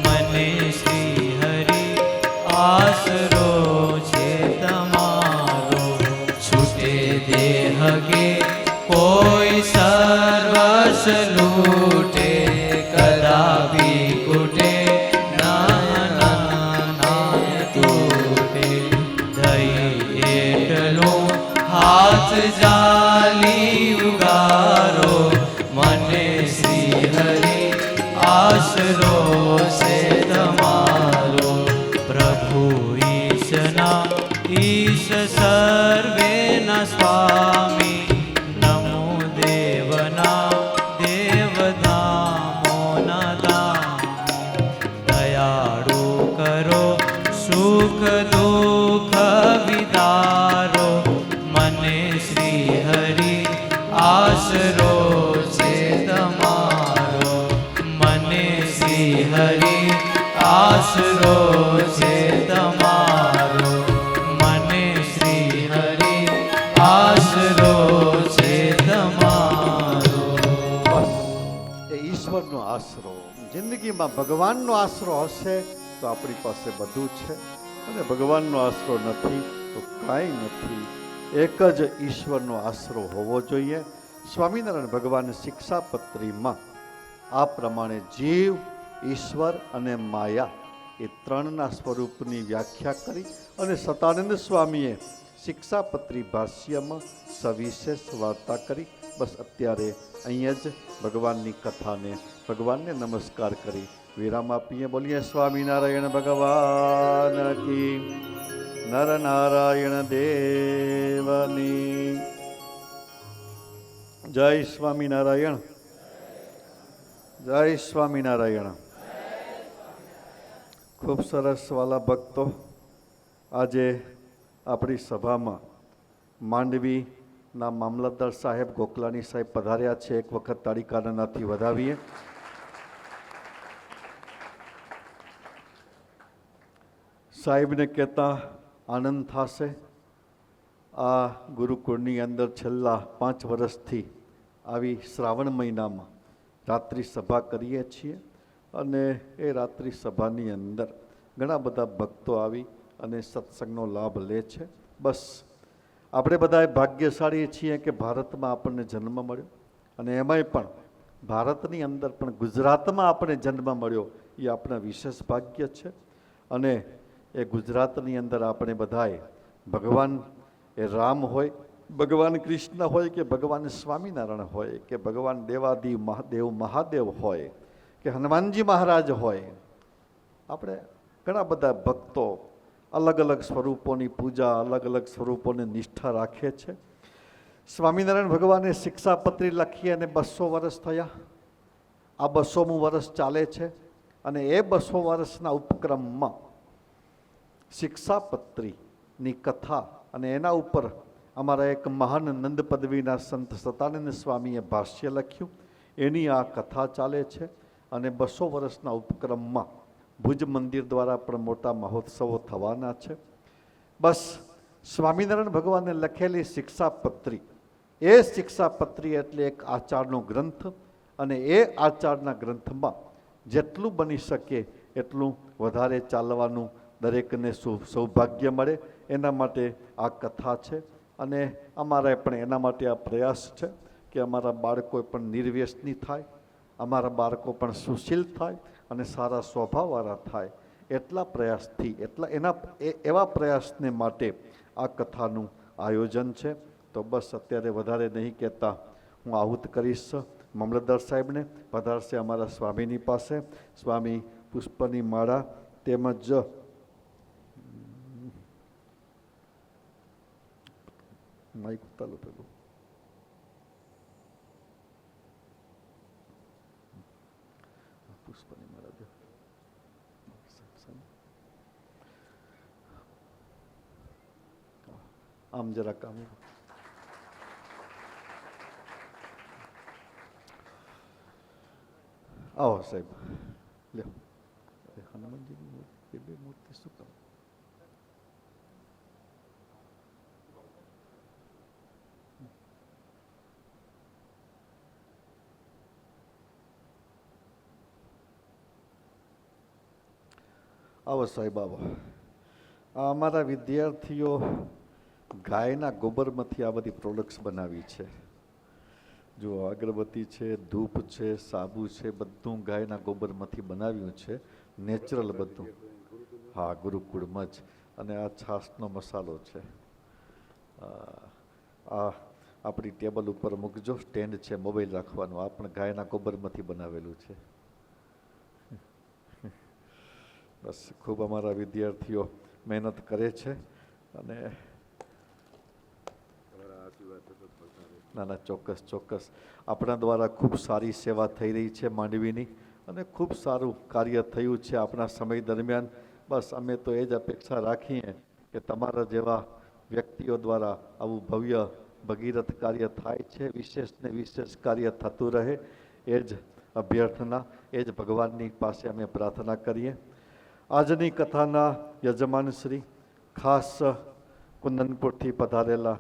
મને શ્રી હરિ આશરો છે તમારો. છૂટે દેહ કે કોઈ સર્વસ લૂટે કદાપી કુટે નાના તૂટે. દઈ એટલો હાથ જાલી ઉગારો મને શ્રી હરિ આશરો છે તમારો. પ્રભુ ઈશના ઈશ સર્વેના સ્વામી નમો દેવના દેવધામોના દામી. દયાળુ કરો સુખ દુઃખ વિદારો મને શ્રી હરિ આશરો છે તમારો. મને શ્રી હરિ આશરો છે તમારો. મને શ્રી હરિ આશરો છે તમારો. બસ એ ઈશ્વરનો આશરો. જિંદગીમાં ભગવાનનો આશરો હશે તો આપણી પાસે બધું છે, અને ભગવાનનો આશરો નથી તો કાંઈ નથી. એક જ ઈશ્વરનો આશરો હોવો જોઈએ. સ્વામિનારાયણ ભગવાન શિક્ષાપત્રીમાં આ પ્રમાણે જીવ, ઈશ્વર અને માયા એ ત્રણના સ્વરૂપની વ્યાખ્યા કરી અને સતાનંદ સ્વામીએ શિક્ષાપત્રી ભાષ્યમાં સવિશેષ વાર્તા કરી. બસ અત્યારે અહીંયા જ ભગવાનની કથાને, ભગવાનને નમસ્કાર કરી વિરામ આપીએ. બોલીએ સ્વામિનારાયણ ભગવાન કી, નર નારાયણ દેવની જય. સ્વામિનારાયણ, જય સ્વામિનારાયણ. ખૂબ સરસ વાલા ભક્તો, આજે આપણી સભામાં માંડવીના મામલતદાર સાહેબ ગોકલાણી સાહેબ પધાર્યા છે. એક વખત તાળીકારનાથી વધાવીએ. સાહેબને કહેતા આનંદ થશે. આ ગુરુકુળની અંદર છેલ્લા 5 વર્ષથી આવી શ્રાવણ મહિનામાં રાત્રિ સભા કરીએ છીએ, અને એ રાત્રિ સભાની અંદર ઘણા બધા ભક્તો આવી અને સત્સંગનો લાભ લે છે. બસ આપણે બધા ભાગ્યશાળી છીએ કે ભારતમાં આપણને જન્મ મળ્યો, અને એમાંય પણ ભારતની અંદર પણ ગુજરાતમાં આપણે જન્મ મળ્યો એ આપણા વિશેષ ભાગ્ય છે. અને એ ગુજરાતની અંદર આપણે બધાએ ભગવાન એ રામ હોય, ભગવાન કૃષ્ણ હોય, કે ભગવાન સ્વામિનારાયણ હોય, કે ભગવાન દેવાદિ મહાદેવ હોય, કે હનુમાનજી મહારાજ હોય, આપણે ઘણા બધા ભક્તો અલગ અલગ સ્વરૂપોની પૂજા, અલગ અલગ સ્વરૂપોની નિષ્ઠા રાખે છે. સ્વામિનારાયણ ભગવાને શિક્ષાપત્રી લખી અને 200 વર્ષ થયા. આ 200મું વર્ષ ચાલે છે, અને એ 200 વર્ષના ઉપક્રમમાં શિક્ષાપત્રીની કથા અને એના ઉપર અમારા એક મહાન નંદ પદવીના સંત સતાનંદ સ્વામીએ ભાષ્ય લખ્યું. એની આ કથા ચાલે છે, અને 200 વર્ષના ઉપક્રમમાં ભુજ મંદિર દ્વારા પણ મોટા મહોત્સવો થવાના છે. બસ સ્વામિનારાયણ ભગવાને લખેલી શિક્ષાપત્રી, એ શિક્ષાપત્રી એટલે એક આચારનો ગ્રંથ, અને એ આચારના ગ્રંથમાં જેટલું બની શકે એટલું વધારે ચાલવાનું દરેકને સૌભાગ્ય મળે એના માટે આ કથા છે. અને અમારે પણ એના માટે આ પ્રયાસ છે કે અમારા બાળકો પણ નિર્વ્યસની થાય, અમારા બાળકો પણ સુશીલ થાય અને સારા સ્વભાવવાળા થાય. એટલા પ્રયાસથી એવા પ્રયાસને માટે આ કથાનું આયોજન છે. તો બસ અત્યારે વધારે નહીં કહેતા હું આહુત કરીશ મામલતદાર સાહેબને. પધારશે અમારા સ્વામીની પાસે. સ્વામી પુષ્પની માળા તેમજ માઇક ચાલુ પેલું પુષ્પની માળા દે. આમ જરા કામ આવો સાહેબ, લ્યો. હનુમાનજીની બે મૂર્તિ શું કામ? આવો સાહેબ આવો. આ અમારા વિદ્યાર્થીઓ ગાયના ગોબરમાંથી આ બધી પ્રોડક્ટ્સ બનાવી છે. જો અગરબત્તી છે, ધૂપ છે, સાબુ છે, બધું ગાયના ગોબરમાંથી બનાવ્યું છે, નેચરલ બધું. હા, ગુરુકુળમાં જ. અને આ છાશનો મસાલો છે. આ આપણી ટેબલ ઉપર મૂકજો, સ્ટેન્ડ છે મોબાઈલ રાખવાનું. આ પણ ગાયના ગોબરમાંથી બનાવેલું છે. બસ ખૂબ અમારા વિદ્યાર્થીઓ મહેનત કરે છે. અને ના ના, ચોક્કસ ચોક્કસ. આપણા દ્વારા ખૂબ સારી સેવા થઈ રહી છે માંડવીની, અને ખૂબ સારું કાર્ય થયું છે આપણા સમય દરમિયાન. બસ અમે તો એ જ અપેક્ષા રાખીએ કે તમારા જેવા વ્યક્તિઓ દ્વારા આવું ભવ્ય ભગીરથ કાર્ય થાય છે, વિશેષ ને વિશેષ કાર્ય થતું રહે, એ જ અભ્યર્થના, એ જ ભગવાનની પાસે અમે પ્રાર્થના કરીએ. આજની કથાના યજમાન શ્રી ખાસ કુંદનપુરથી પધારેલા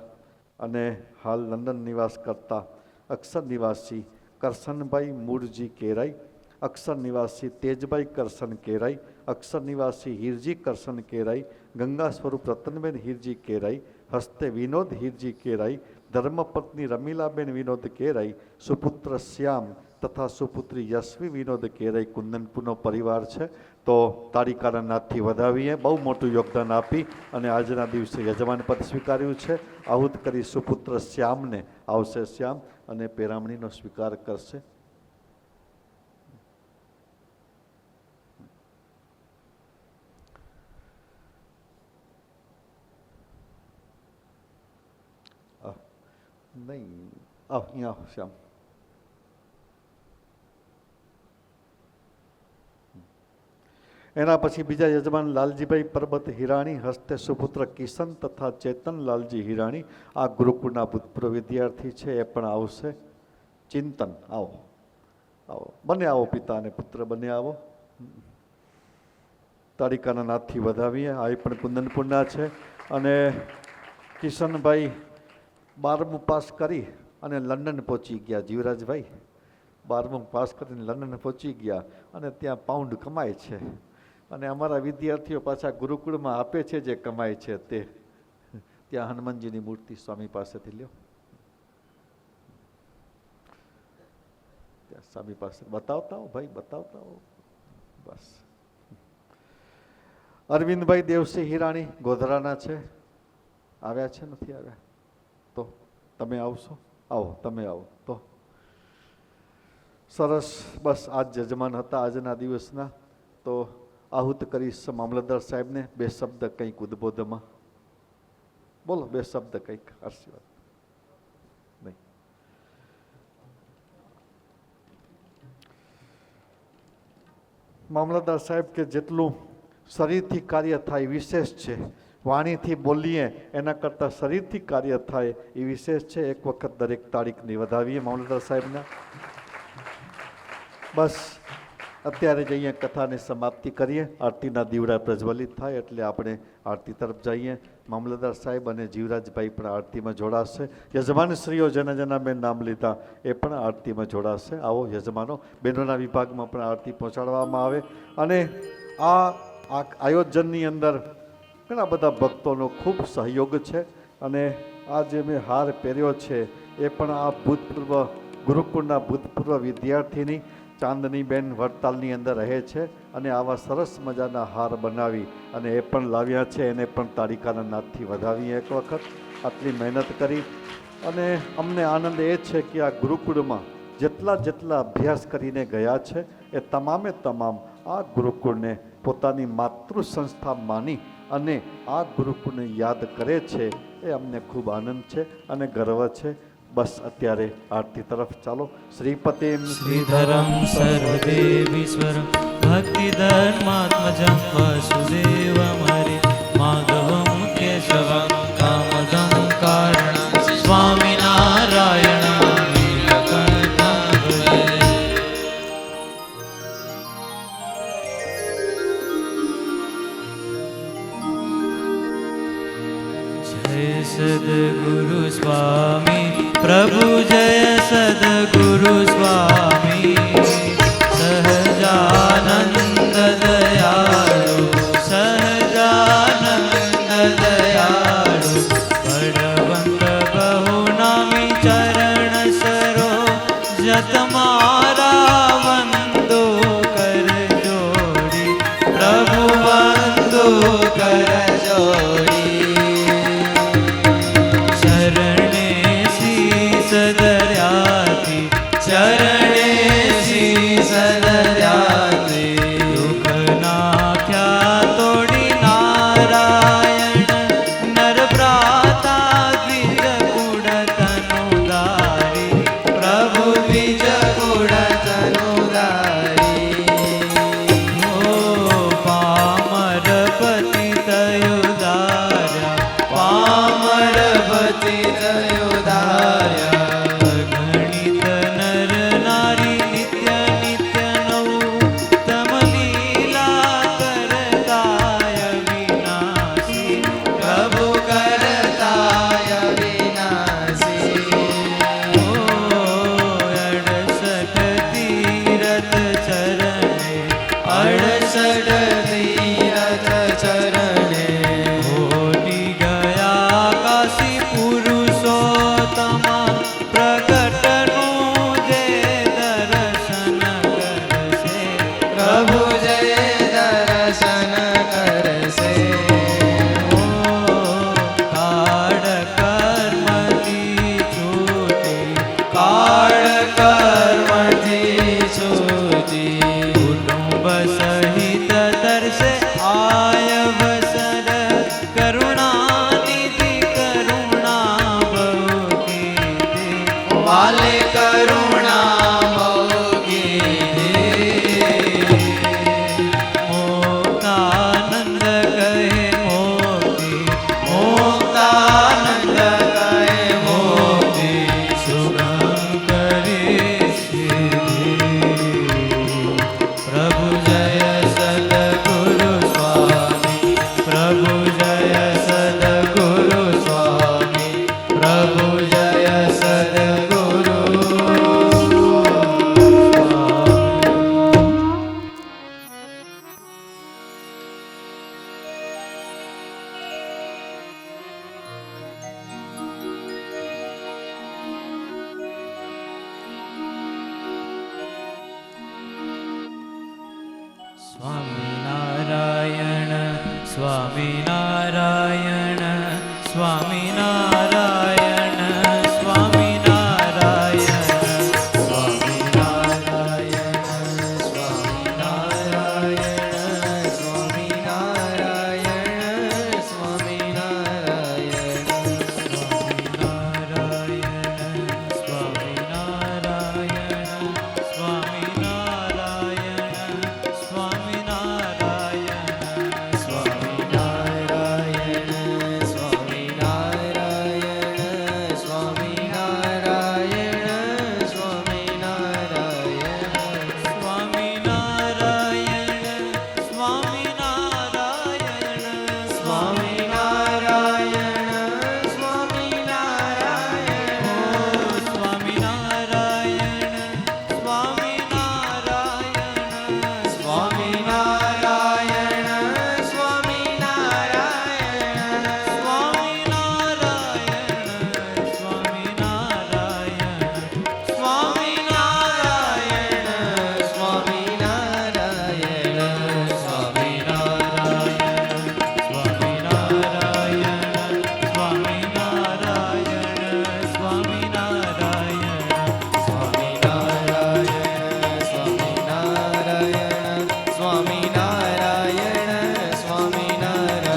અને હાલ લંડન નિવાસ કરતા અક્ષર નિવાસી કરશનભાઈ મૂળજી કેરાઈ, અક્ષર નિવાસી તેજભાઈ કરશન કેરાઈ, અક્ષર નિવાસી હીરજી કરશન કેરાઈ, ગંગા સ્વરૂપ રતનબેન હીરજી કેરાઈ, હસ્તે વિનોદ હીરજી કેરાઈ, ધર્મપત્ની રમીલાબેન વિનોદ કેરાઈ, સુપુત્ર શ્યામ તથા સુપુત્રી યશવી વિનોદ કેરાઈ કુંદનપુરનો પરિવાર છે. તો તાળીકાના નાદથી વધાવીએ. બહુ મોટું યોગદાન આપી અને આજના દિવસે યજમાન પદ સ્વીકાર્યું છે. આહુત કરી સુપુત્ર શ્યામને આવશે શ્યામ અને પેરામણીનો સ્વીકાર કરશે. નહીં અહીંયા શ્યામ. એના પછી બીજા યજમાન લાલજીભાઈ પરબત હિરાણી, હસ્તે સુપુત્ર કિશન તથા ચેતન લાલજી હિરાણી. આ ગુરુકુળના ભૂતપૂર્વ વિદ્યાર્થી છે, એ પણ આવશે. ચિંતન આવો આવો, બંને આવો, પિતા અને પુત્ર બંને આવો. તાળીકાના નાદથી વધાવીએ. આ પણ કુંદનપુરના છે. અને કિશનભાઈ 12મું પાસ કરી અને લંડન પહોંચી ગયા. જીવરાજભાઈ 12મું પાસ કરીને લંડન પહોંચી ગયા અને ત્યાં પાઉન્ડ કમાય છે. અને અમારા વિદ્યાર્થીઓ પાછા ગુરુકુળમાં આપે છે જે કમાય છે તે ત્યાં હનુમાનજીની મૂર્તિ સ્વામી પાસેથી લ્યો. ત્યાં સ્વામી પાસે બતાવતા હો ભાઈ, બતાવતા હો. બસ. અરવિંદભાઈ દેવસિંહ હિરાણી ગોધરાના છે. આવ્યા છે નથી આવ્યા? તો તમે આવશો? આવો, તમે આવો તો સરસ. બસ આજ યજમાન હતા આજના દિવસના. તો આહુત કરીશ મામલતદાર સાહેબને બે શબ્દ કંઈક ઉદ્બોધમાં. બોલો બે શબ્દ કંઈક આશીર્વાદ. નહીં, મામલતદાર સાહેબ કે જેટલું શરીરથી કાર્ય થાય વિશેષ છે, વાણીથી બોલીએ એના કરતાં શરીરથી કાર્ય થાય એ વિશેષ છે. એક વખત દરેક તારીખની વધાવીએ મામલતદાર સાહેબના. બસ અત્યારે જ અહીંયા કથાની સમાપ્તિ કરીએ. આરતીના દીવડા પ્રજ્વલિત થાય એટલે આપણે આરતી તરફ જઈએ. મામલતદાર સાહેબ અને જીવરાજભાઈ પણ આરતીમાં જોડાશે. યજમાનશ્રીઓ જેના જેના મેં નામ લીધા એ પણ આરતીમાં જોડાશે. આવો યજમાનો, બહેનોના વિભાગમાં પણ આરતી પહોંચાડવામાં આવે. અને આ આયોજનની અંદર ઘણા બધા ભક્તોનો ખૂબ સહયોગ છે. અને આ જે મેં હાર પહેર્યો છે એ પણ આ ભૂતપૂર્વ ગુરુકુળના ભૂતપૂર્વ વિદ્યાર્થીની ચાંદનીબેન વડતાલની અંદર રહે છે. અને આવા સરસ મજાના હાર બનાવી અને એ પણ લાવ્યા છે. એને પણ તારીખાના નાથથી વધાવીએ એક વખત. આટલી મહેનત કરી અને અમને આનંદ એ છે કે આ ગુરુકુળમાં જેટલા અભ્યાસ કરીને ગયા છે એ તમામે તમામ આ ગુરુકુળને પોતાની માતૃ સંસ્થા માની અને આ ગુરુકુળને યાદ કરે છે. એ અમને ખૂબ આનંદ છે અને ગર્વ છે. બસ અત્યારે આરતી તરફ ચાલો. શ્રીપતિમ શ્રીધરમ સર્વદેવીશ્વરમ ભક્તિધર્માત્મજં વસુદેવમરે માધવમ કેશવમ કામદમ કારણમ સ્વામિનારાયણમ નીલકંઠમ ભજે. જય સદગુરુ સ્વામી પ્રભુ, જય સદગુરુ સ્વામી. સહજાનંદ દયાળુ, સહજાનંદ દયાળુ, બળવંત બહુ નામી ચરણ સરો જત મારા વંદો કર જોડી. પ્રભુ વંદો કર જોડી. સદર્યાથી ચરણે શીશ ધર્યાથી દુઃખ નાખ્યા તોડી નારાયણ નર ભ્રાતા દ્વિજ કુળ તનુદારી. પ્રભુ દ્વિજ કુળ તનુદારી. ઓ પામર પતિ તયુદાર્યા, પામર પતિ તયુદાર્યા. પ્રભુ જય સદગુરુ સ્વામિનારાયણ સ્વામિનારાયણ સ્વામિનારાયણ સ્વામિનારાયણ સ્વામિનારાયણ સ્વામિનારાયણ સ્વામિનારાયણ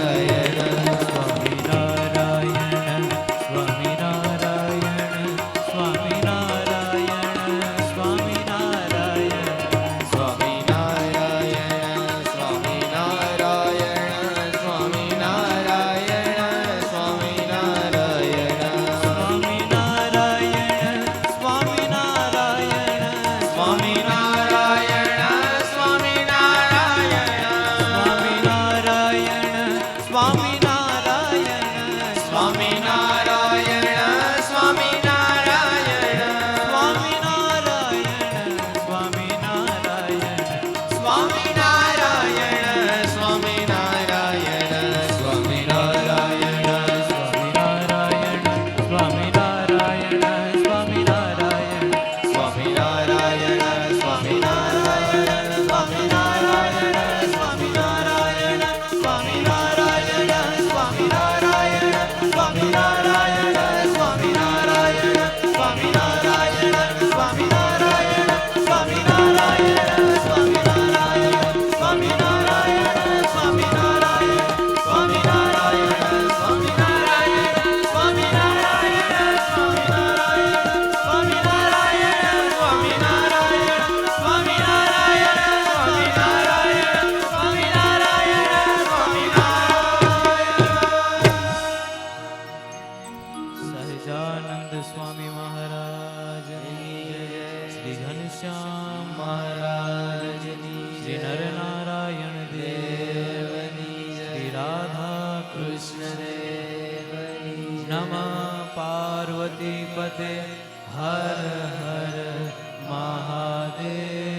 નમઃ પાર્વતી પતે હર હર મહાદેવ.